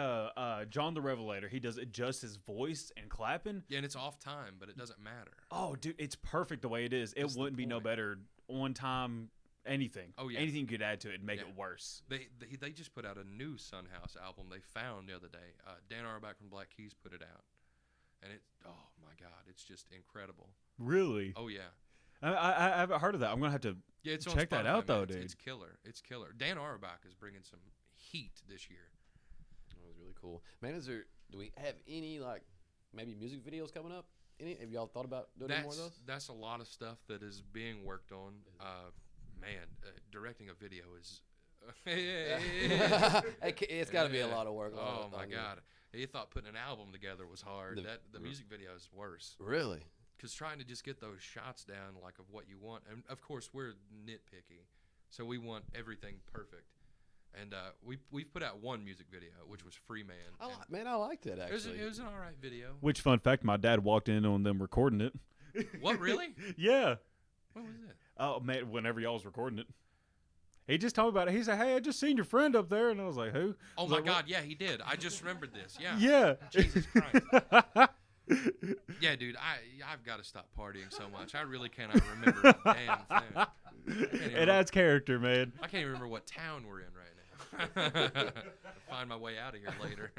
John the Revelator. He does adjust his voice and clapping. Yeah, and it's off time, but it doesn't matter. Oh, dude, it's perfect the way it is. It wouldn't be no better on time. Anything. Oh yeah. Anything you could add to it and make it worse. They just put out a new Sunhouse album they found the other day. Dan Auerbach from Black Keys put it out, and oh my God, it's just incredible. Really? Oh yeah. I haven't heard of that. I'm gonna have to check that out though, dude. It's killer. It's killer. Dan Auerbach is bringing some heat this year. That was really cool, man. Do we have any maybe music videos coming up? Have y'all thought about doing any more of those? That's a lot of stuff that is being worked on. Man, directing a video is. It's got to be a lot of work. Oh my God! You thought putting an album together was hard. The music video is worse. Really? Because trying to just get those shots down, like of what you want, and of course we're nitpicky, so we want everything perfect. And we've put out one music video, which was Free Man. I liked it actually. It was an all right video. Which fun fact? My dad walked in on them recording it. What, really? Yeah. What was it? Oh man, whenever y'all was recording it, he just told me about it. He said, "Hey, I just seen your friend up there," and I was like, "Who?" Oh my God, yeah, he did. I just remembered this. Yeah. Yeah. Jesus Christ. Yeah, dude, I've got to stop partying so much. I really cannot remember a damn thing. It adds character, man. I can't even remember what town we're in right now. I'll find my way out of here later.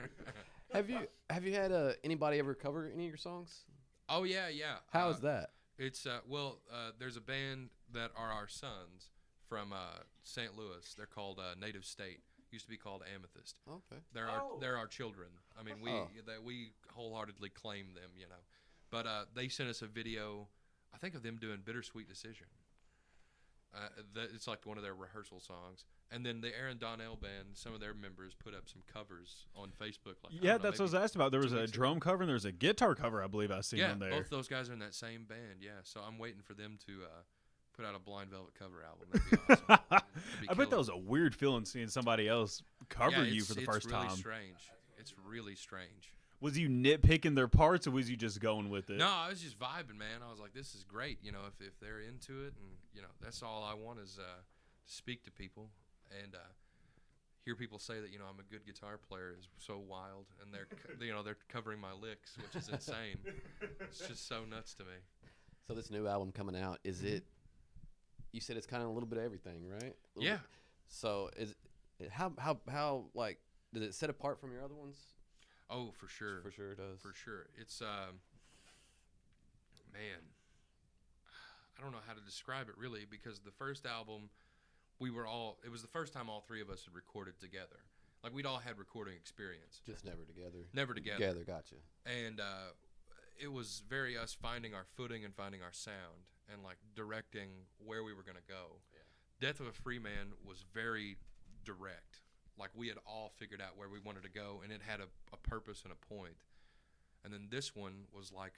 Have you had anybody ever cover any of your songs? Oh yeah. How is that? It's there's a band that are our sons from St. Louis. They're called Native State. Used to be called Amethyst. Okay. They're our children. I mean, we wholeheartedly claim them, But they sent us a video, I think, of them doing Bittersweet Decision. It's like one of their rehearsal songs. And then the Aaron Donnell band, some of their members put up some covers on Facebook. That's what I was asked about. There was a drum cover and there was a guitar cover, I believe I seen on there. Yeah, both those guys are in that same band, yeah. So I'm waiting for them to put out a Blind Velvet cover album. That'd be awesome. I bet that was a weird feeling seeing somebody else cover you for the first time. It's really strange. It's really strange. Was you nitpicking their parts, or was you just going with it? No, I was just vibing, man. I was like, this is great. If they're into it, and that's all I want is to speak to people and hear people say that I'm a good guitar player is so wild, and they're covering my licks, which is insane. It's just so nuts to me. So this new album coming out, is it? You said it's kind of a little bit of everything, right? Yeah. So is it, how does it set apart from your other ones? Oh, for sure. For sure it does. For sure. It's man, I don't know how to describe it really, because the first album it was the first time all 3 of us had recorded together. Like we'd all had recording experience. Just never together. Never together. Together, gotcha. And it was very us finding our footing and finding our sound and like directing where we were going to go. Yeah. Death of a Free Man was very direct. Like we had all figured out where we wanted to go, and it had a purpose and a point. And then this one was like,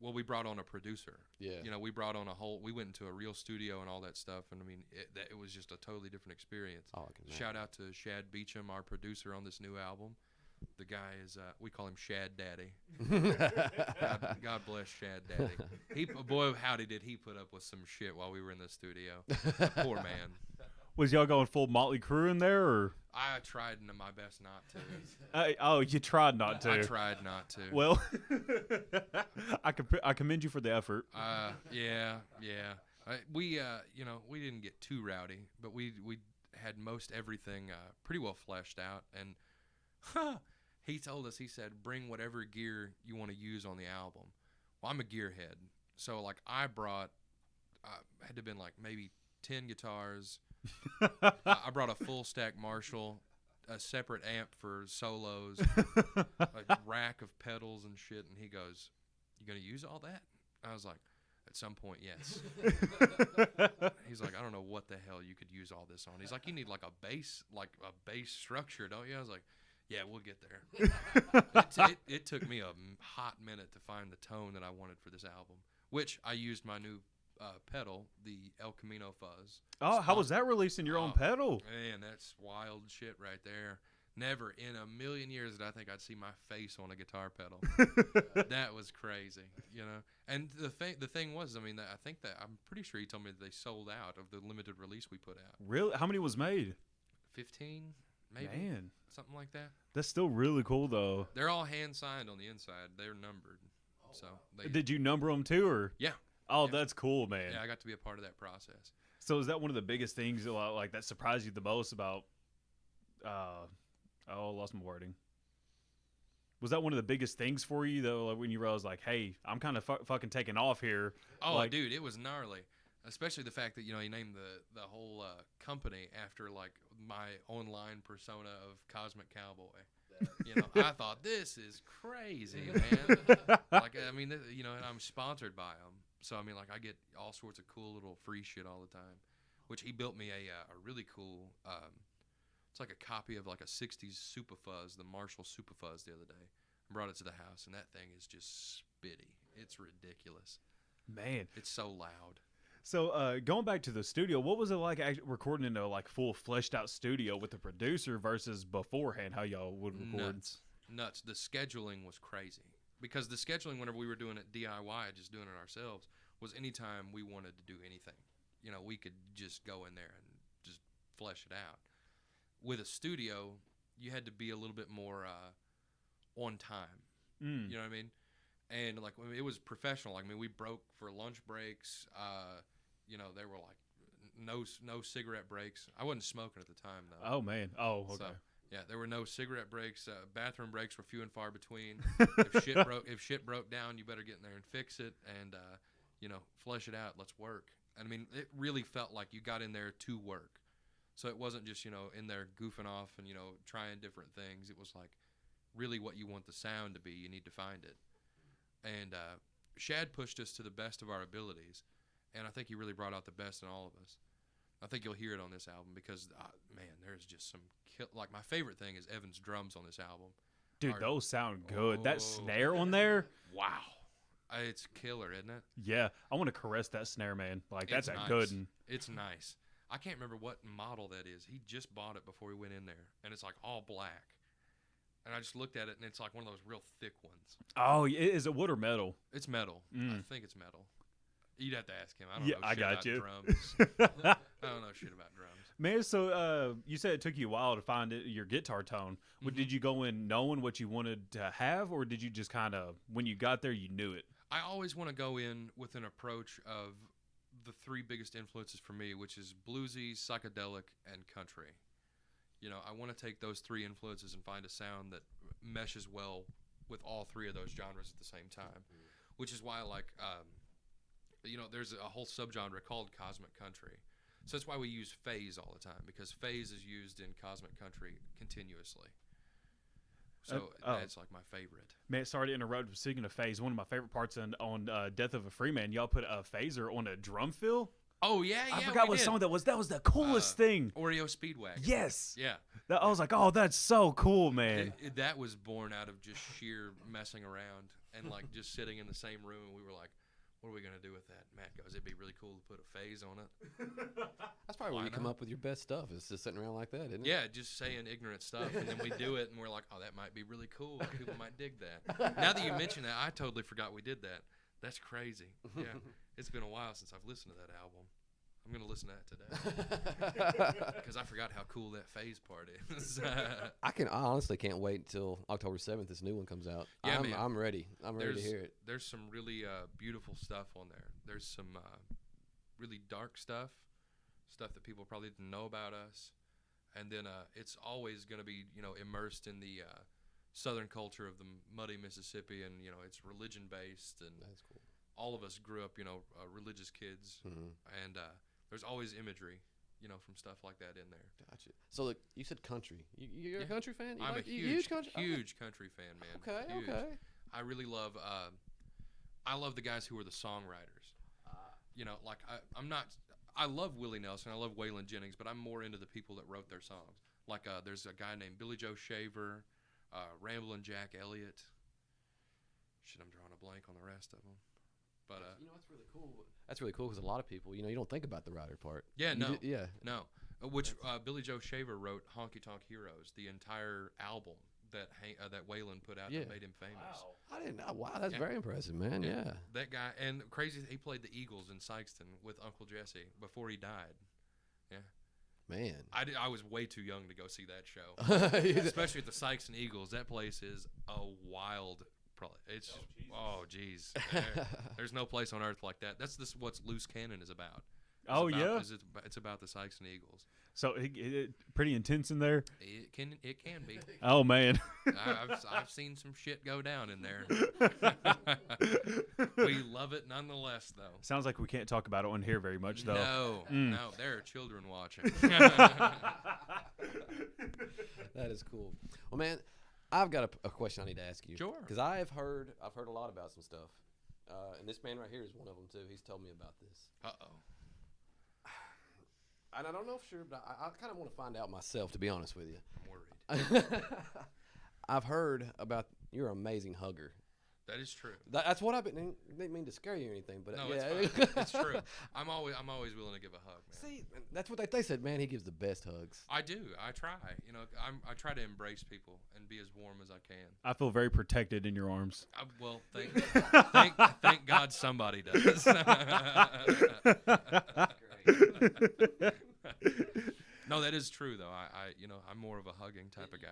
we brought on a producer. Yeah. We brought on we went into a real studio and all that stuff. And I mean, it was just a totally different experience. Oh, I can imagine. Shout out to Shad Beecham, our producer on this new album. The guy is, we call him Shad Daddy. God bless Shad Daddy. Boy, howdy did he put up with some shit while we were in the studio. Poor man. Was y'all going full Motley Crue in there, or? I tried my best not to. Oh, you tried not to. I tried not to. Well, I commend you for the effort. Yeah. We didn't get too rowdy, but we had most everything pretty well fleshed out. And he told us, he said, bring whatever gear you want to use on the album. Well, I'm a gearhead, so like I brought, had to have been like maybe 10 guitars. I brought a full stack Marshall, a separate amp for solos, a rack of pedals and shit. And he goes, "You gonna use all that?" I was like, "At some point, yes." He's like, "I don't know what the hell you could use all this on." He's like, "You need like a bass structure, don't you?" I was like, "Yeah, we'll get there." It took me a hot minute to find the tone that I wanted for this album, which I used my new pedal, the El Camino Fuzz. Oh, how was that releasing your own pedal? Man, that's wild shit right there. Never in a million years did I think I'd see my face on a guitar pedal. That was crazy, you know. And the thing was, I mean, I'm pretty sure he told me that they sold out of the limited release we put out. Really? How many was made? 15, maybe. Man, something like that. That's still really cool, though. They're all hand signed on the inside. They're numbered. So did you number them too, or? Yeah. Oh, yeah. That's cool, man. Yeah, I got to be a part of that process. So is that one of the biggest things like that surprised you the most about? I lost my wording. Was that one of the biggest things for you though? Like when you realized, like, hey, I'm kind of fucking taking off here. Oh, like, dude, it was gnarly. Especially the fact that, you know, he named the whole company after like my online persona of Cosmic Cowboy. You know, I thought, this is crazy, man. Like, I mean, you know, and I'm sponsored by him. So, I mean, like, I get all sorts of cool little free shit all the time, which he built me a really cool, it's like a copy of like a 60s Super Fuzz, the Marshall Super Fuzz the other day. I brought it to the house, and that thing is just spitty. It's ridiculous. Man. It's so loud. So going back to the studio, what was it like recording in a like full fleshed out studio with the producer versus beforehand? How y'all would record? Nuts. The scheduling was crazy because the scheduling whenever we were doing it DIY, just doing it ourselves, was anytime we wanted to do anything. You know, we could just go in there and just flesh it out. With a studio, you had to be a little bit more on time. You know what I mean? And like it was professional. Like, I mean, we broke for lunch breaks. You know, there were like no cigarette breaks. I wasn't smoking at the time though. Oh man. Oh, okay. So, yeah, there were no cigarette breaks. Bathroom breaks were few and far between. If shit broke down, you better get in there and fix it and you know, flesh it out. Let's work. I mean, it really felt like you got in there to work. So it wasn't just, you know, in there goofing off and, you know, trying different things. It was like really what you want the sound to be. You need to find it. And Shad pushed us to the best of our abilities, and I think he really brought out the best in all of us. I think you'll hear it on this album because, man, there's just some like my favorite thing is Evan's drums on this album. Dude, those sound good. That snare on there, wow, it's killer, isn't it? Yeah, I want to caress that snare, man. Like that's nice. good one. It's nice. I can't remember what model that is. He just bought it before we went in there, and it's like all black. And I just looked at it, and it's like one of those real thick ones. Oh, is it wood or metal? It's metal. I think it's metal. You'd have to ask him. I don't know shit about drums. I don't know shit about drums. Man, so you said it took you a while to find your guitar tone. Did you go in knowing what you wanted to have, or did you just kind of, when you got there, you knew it? I always want to go in with an approach of the three biggest influences for me, which is bluesy, psychedelic, and country. You know, I want to take those three influences and find a sound that meshes well with all three of those genres at the same time, which is why I like, you know, there's a whole subgenre called Cosmic Country. So that's why we use phase all the time, because phase is used in Cosmic Country continuously. So that's like my favorite. Man, sorry to interrupt. Speaking of phase, one of my favorite parts on Death of a Free Man, y'all put a phaser on a drum fill. Oh, yeah, I forgot what song that was. That was the coolest thing. Oreo Speedwagon. Yes. Yeah. I was like, oh, that's so cool, man. That was born out of just sheer messing around and like just sitting in the same room. And we were like, what are we gonna do with that? Matt goes, it'd be really cool to put a phase on it. That's probably where Why you come not? up with your best stuff. It's just sitting around like that, isn't it? Yeah, just saying ignorant stuff, and then we do it, and we're like, oh, that might be really cool. People might dig that. Now that you mention that, I totally forgot we did that. That's crazy. Yeah, it's been a while since I've listened to that album. I'm gonna listen to that today because I forgot how cool that phase part is. I honestly can't wait until October 7th. This new one comes out. Yeah, man. I'm ready. I'm ready to hear it. There's some really beautiful stuff on there. There's some really dark stuff that people probably didn't know about us, and then it's always going to be immersed in the southern culture of the muddy Mississippi, and it's religion based, and That's cool. all of us grew up religious kids, and there's always imagery from stuff like that in there. Gotcha. So look, you said country. You're a country fan? I'm a huge country? huge country fan, man. Okay, Huge. okay. I really love I love the guys who are the songwriters. I love Willie Nelson, I love Waylon Jennings, but I'm more into the people that wrote their songs. Like there's a guy named Billy Joe Shaver, Ramblin' Jack Elliott. Shit, I'm drawing a blank on the rest of them. But that's really cool. That's really cool because a lot of people, you don't think about the writer part. yeah, no, Yeah. no. Which Billy Joe Shaver wrote Honky Tonk Heroes, the entire album that Waylon put out that made him famous. I didn't know. Wow, that's Yeah. very impressive, man. Yeah. That guy, and crazy, he played the Eagles in Sykeston with Uncle Jesse before he died. Yeah. Man. I was way too young to go see that show, Yeah. especially at the Sykeston Eagles. That place is a wild. It's geez. There's no place on earth like that. That's what Loose Cannon is about. It's about the Sykeston Eagles. So it pretty intense in there. It can be. Oh man, I've seen some shit go down in there. We love it nonetheless, though. sounds like we can't talk about it on here very much though. No, there are children watching. That is cool. Well, man, I've got a question I need to ask you. Sure. Because I've heard a lot about some stuff, and this man right here is one of them too. He's told me about this. Uh-oh. And I don't know for sure, but I kind of want to find out myself, to be honest with you. I'm worried. I've heard about you're an amazing hugger. That is true. That's what I've been. Didn't mean to scare you or anything, but No, yeah, it's fine. It's true. I'm always willing to give a hug, man. See, that's what they said. Man, he gives the best hugs. I do. I try. I try to embrace people and be as warm as I can. I feel very protected in your arms. Well, thank God somebody does. No, that is true though. I'm more of a hugging type of guy.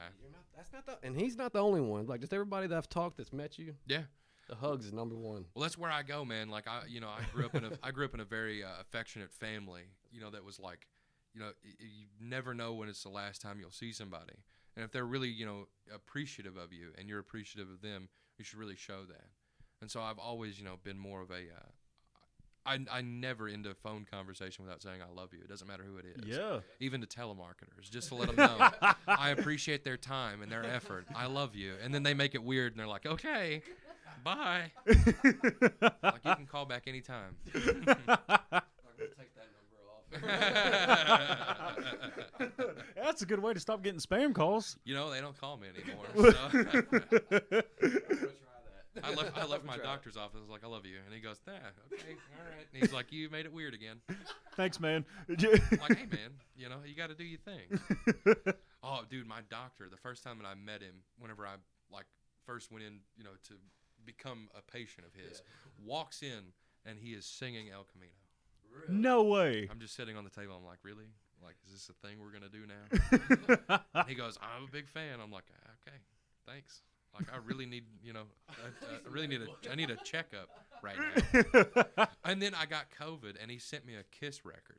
And he's not the only one. Like just everybody that I've talked that's met you. Yeah. The hugs is number one. Well, that's where I go, man. Like I grew up in a very affectionate family. That was like, you never know when it's the last time you'll see somebody. And if they're really, appreciative of you and you're appreciative of them, you should really show that. And so I've always, been more of a I never end a phone conversation without saying I love you. It doesn't matter who it is. Yeah. Even to telemarketers, just to let them know I appreciate their time and their effort. I love you. And then they make it weird and they're like, okay, bye. Like you can call back anytime. I'm gonna take that number off. That's a good way to stop getting spam calls. They don't call me anymore. So. I'm gonna try that. I left my doctor's office. I was like, I love you. And he goes, okay, all right. And he's like, you made it weird again. Thanks, man. I'm like, hey, man, you got to do your thing. Oh, dude, my doctor, the first time that I met him, whenever I, first went in, to become a patient of his, walks in, and he is singing El Camino. Really? No way. I'm just sitting on the table. I'm like, really? Like, is this a thing we're going to do now? And he goes, I'm a big fan. I'm like, okay, thanks. Like I really need, I need a checkup right now. And then I got COVID, and he sent me a Kiss record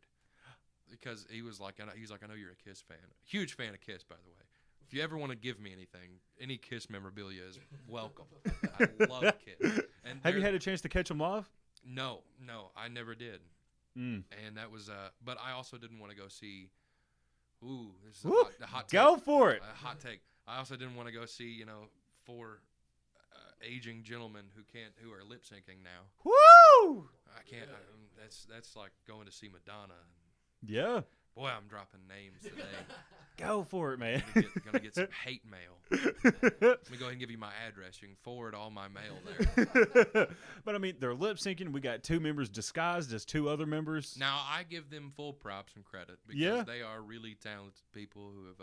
because he was like, I know you're a Kiss fan, huge fan of Kiss, by the way. If you ever want to give me anything, any Kiss memorabilia is welcome. I love Kiss. And Have you had a chance to catch them live? No, I never did. Mm. And that was, but I also didn't want to go see. Ooh, this is a hot take. Go for it. A hot take. I also didn't want to go see, 4 aging gentlemen who are lip syncing now. Woo! I can't. That's like going to see Madonna. Yeah. Boy, I'm dropping names today. Go for it, man. Gonna get some hate mail. Let me go ahead and give you my address. You can forward all my mail there. But I mean, they're lip syncing. We got 2 members disguised as 2 other members. Now, I give them full props and credit because Yeah. they are really talented people who have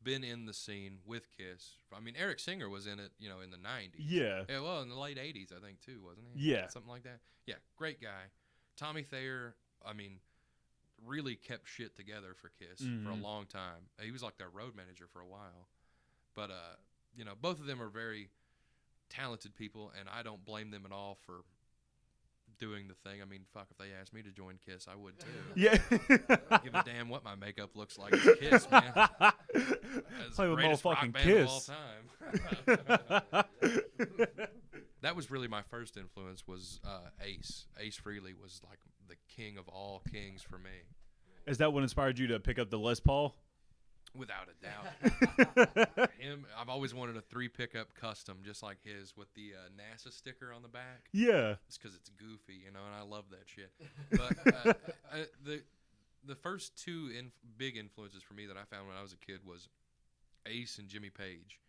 been in the scene with Kiss. I mean, Eric Singer was in it, in the 90s. Yeah. Yeah, well, in the late 80s, I think, too, wasn't he? Yeah. Something like that. Yeah, great guy. Tommy Thayer, I mean, really kept shit together for Kiss for a long time. He was like their road manager for a while. But, both of them are very talented people, and I don't blame them at all for doing the thing. I mean, fuck, if they asked me to join Kiss, I would too. Yeah. I give a damn what my makeup looks like. It's Kiss, man. That's Play the with greatest rock motherfucking band Kiss. of all time. That was really my first influence was Ace. Ace Frehley was like the king of all kings for me. Is that what inspired you to pick up the Les Paul? Without a doubt. I've always wanted a 3 pickup custom just like his with the NASA sticker on the back. Yeah. It's because it's goofy, and I love that shit. But the first 2 big influences for me that I found when I was a kid was Ace and Jimmy Page.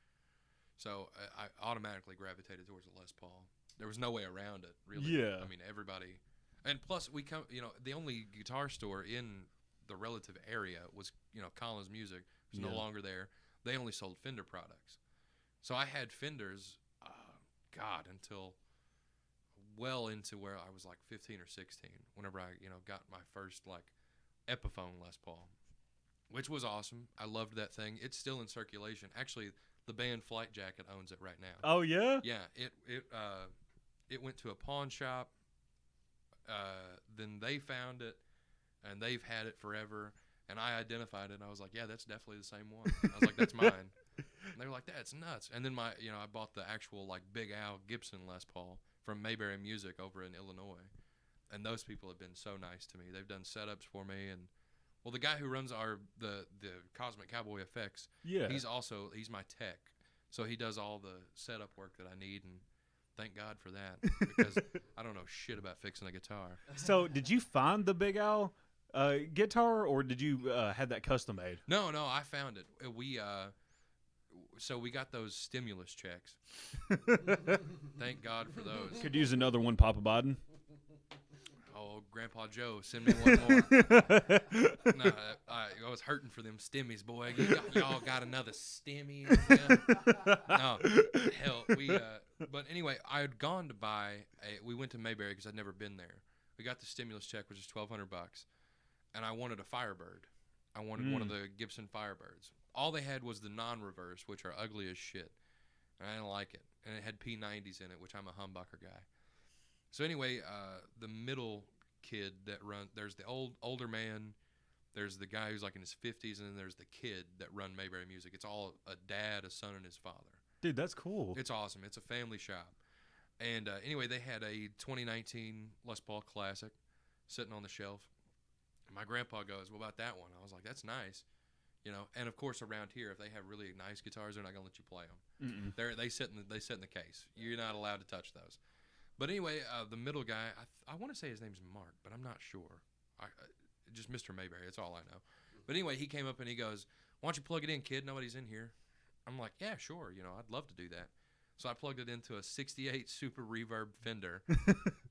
So I automatically gravitated towards the Les Paul. There was no way around it, really. Yeah. I mean, everybody. And plus, the only guitar store in the relative area was, Collins Music. It was no longer there. They only sold Fender products. So I had Fenders, until well into where I was like 15 or 16, whenever I, got my first, like, Epiphone Les Paul, which was awesome. I loved that thing. It's still in circulation. Actually, the band Flight Jacket owns it right now. Oh, yeah? Yeah, it went to a pawn shop. Then they found it, and they've had it forever. And I identified it, and I was like, yeah, that's definitely the same one. I was like, that's mine. And they were like, that's nuts. And then I bought the actual, like, Big Al Gibson Les Paul from Mayberry Music over in Illinois. And those people have been so nice to me. They've done setups for me. And, well, the guy who runs the Cosmic Cowboy effects, Yeah. he's my tech. So he does all the setup work that I need, and thank God for that because I don't know shit about fixing a guitar. So did you find the Big Al guitar, or did you have that custom made? No, I found it. So we got those stimulus checks. Thank God for those. Could use another one, Papa Biden. Oh, Grandpa Joe, send me one more. No, I was hurting for them stimmies, boy. Y'all got another stimmy? No, hell, but anyway, I had gone to buy we went to Mayberry because I'd never been there. We got the stimulus check, which is $1,200, and I wanted a Firebird. I wanted one of the Gibson Firebirds. All they had was the non-reverse, which are ugly as shit, and I didn't like it. And it had P90s in it, which I'm a humbucker guy. So anyway, the middle kid that there's the older man, there's the guy who's like in his 50s, and then there's the kid that run Mayberry Music. It's all a dad, a son, and his father. Dude, that's cool. It's awesome. It's a family shop. And anyway, they had a 2019 Les Paul Classic sitting on the shelf. And my grandpa goes, what about that one? I was like, that's nice. And of course around here, if they have really nice guitars, they're not going to let you play them. They sit in the case. You're not allowed to touch those. But anyway, the middle guy, I want to say his name's Mark, but I'm not sure. Just Mr. Mayberry, that's all I know. But anyway, he came up and he goes, why don't you plug it in, kid? Nobody's in here. I'm like, yeah, sure. I'd love to do that. So I plugged it into a 68 Super Reverb Fender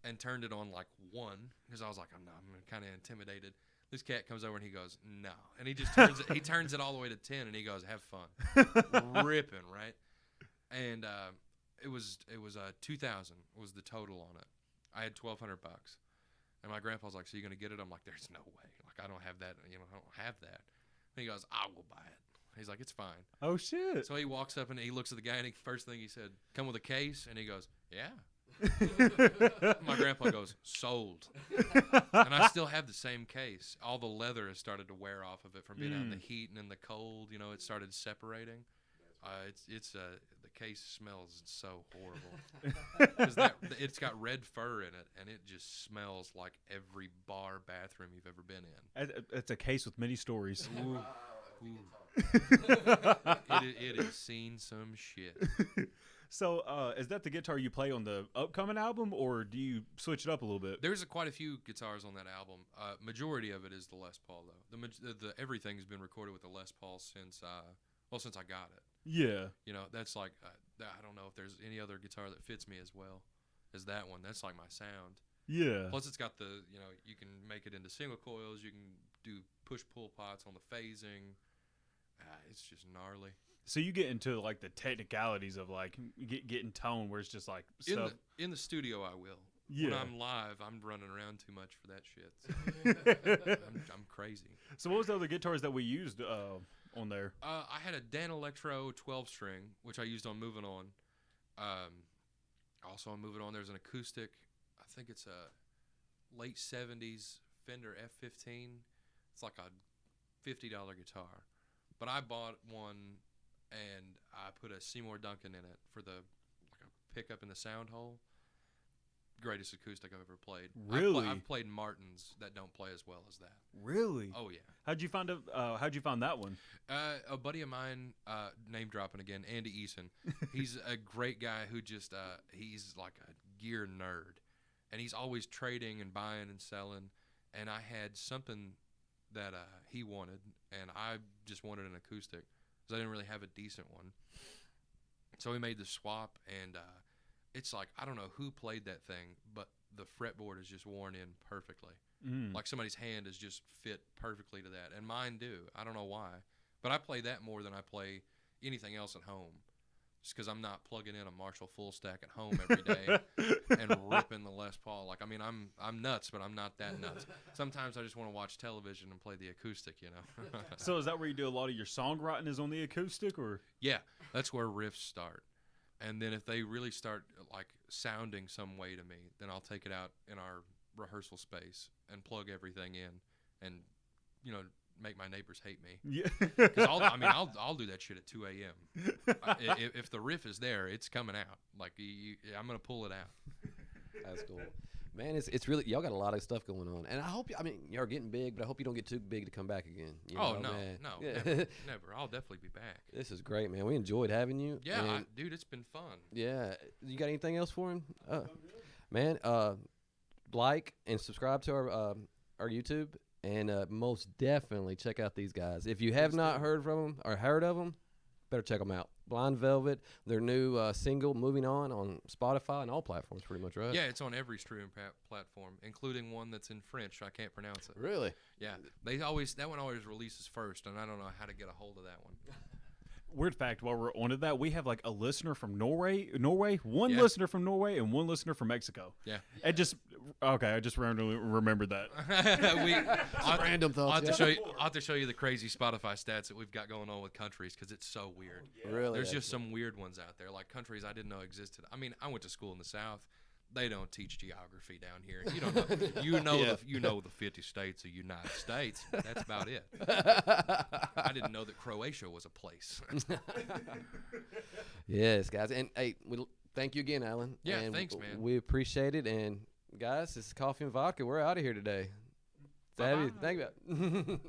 and turned it on like 1 because I was like, I'm kind of intimidated. This cat comes over and he goes, no. And he just turns it all the way to 10 and he goes, have fun. Ripping, right? And it was 2,000 was the total on it. I had $1,200, and my grandpa's like, "So you gonna get it?" I'm like, "There's no way. Like, I don't have that. I don't have that." And he goes, "I will buy it." He's like, "It's fine." Oh shit! So he walks up and he looks at the guy, and the first thing he said, "Come with a case?" And he goes, "Yeah." My grandpa goes, "Sold." And I still have the same case. All the leather has started to wear off of it from being out in the heat and in the cold. It started separating. The case smells so horrible because it's got red fur in it, and it just smells like every bar bathroom you've ever been in. It's a case with many stories. Ooh. It has seen some shit. So, is that the guitar you play on the upcoming album, or do you switch it up a little bit? There's quite a few guitars on that album. Majority of it is the Les Paul, though. The everything's been recorded with the Les Paul since I got it. Yeah. You know, that's like I don't know if there's any other guitar that fits me as well as that one. That's like my sound. Yeah. Plus, it's got you can make it into single coils. You can do push-pull pots on the phasing. It's just gnarly. So you get into like the technicalities of like getting tone where it's just like stuff. In the studio, I will. Yeah. When I'm live, I'm running around too much for that shit. So I'm crazy. So what was the other guitars that we used on there? I had a Dan Electro 12-string, which I used on Moving On. Also on Moving On, there's an acoustic. I think it's a late 70s Fender F15. It's like a $50 guitar. But I bought one, and I put a Seymour Duncan in it for a pickup in the sound hole. Greatest acoustic I've ever played. Really? I've played Martins that don't play as well as that. Really? Oh yeah. How'd you find that one? A buddy of mine, name dropping again, Andy Eason. He's a great guy who just he's like a gear nerd, and he's always trading and buying and selling. And I had something that he wanted, and I just wanted an acoustic because I didn't really have a decent one. So we made the swap, and it's like, I don't know who played that thing, but the fretboard is just worn in perfectly. Like somebody's hand is just fit perfectly to that, and mine do. I don't know why, but I play that more than I play anything else at home, just because I'm not plugging in a Marshall full stack at home every day and ripping the Les Paul. Like, I mean, I'm nuts, but I'm not that nuts. Sometimes I just want to watch television and play the acoustic, you know. So is that where you do a lot of your songwriting is on the acoustic, or? Yeah, that's where riffs start. And then if they really start like sounding some way to me, then I'll take it out in our rehearsal space and plug everything in, and make my neighbors hate me. Yeah. Because I'll do that shit at 2 a.m. If the riff is there, it's coming out. Like I'm gonna pull it out. That's cool. Man, it's really, y'all got a lot of stuff going on, and you're getting big, but I hope you don't get too big to come back again. No, man. never. I'll definitely be back. This is great, man. We enjoyed having you. Yeah, dude, it's been fun. Yeah, you got anything else for him? Man, like and subscribe to our YouTube, and most definitely check out these guys. If you have not heard from them or heard of them, better check them out. Blind Velvet, their new single, Moving On Spotify and all platforms pretty much, right? Yeah, it's on every streaming platform, including one that's in French. I can't pronounce it. Really? Yeah. That one always releases first, and I don't know how to get a hold of that one. Weird fact, while we're on to that, we have like a listener from Norway, one listener from Norway and one listener from Mexico. Yeah. I just randomly remembered that. Random thoughts. I'll have to show you the crazy Spotify stats that we've got going on with countries, because it's so weird. Really? There's just some weird ones out there, like countries I didn't know existed. I mean, I went to school in the South. They don't teach geography down here. You don't know. You know the 50 states of the United States. That's about it. I didn't know that Croatia was a place. Yes, guys, and hey, thank you again, Alan. Yeah, and thanks, man. We appreciate it, and guys, this is Coffee and Vodka. We're out of here today. Thank you.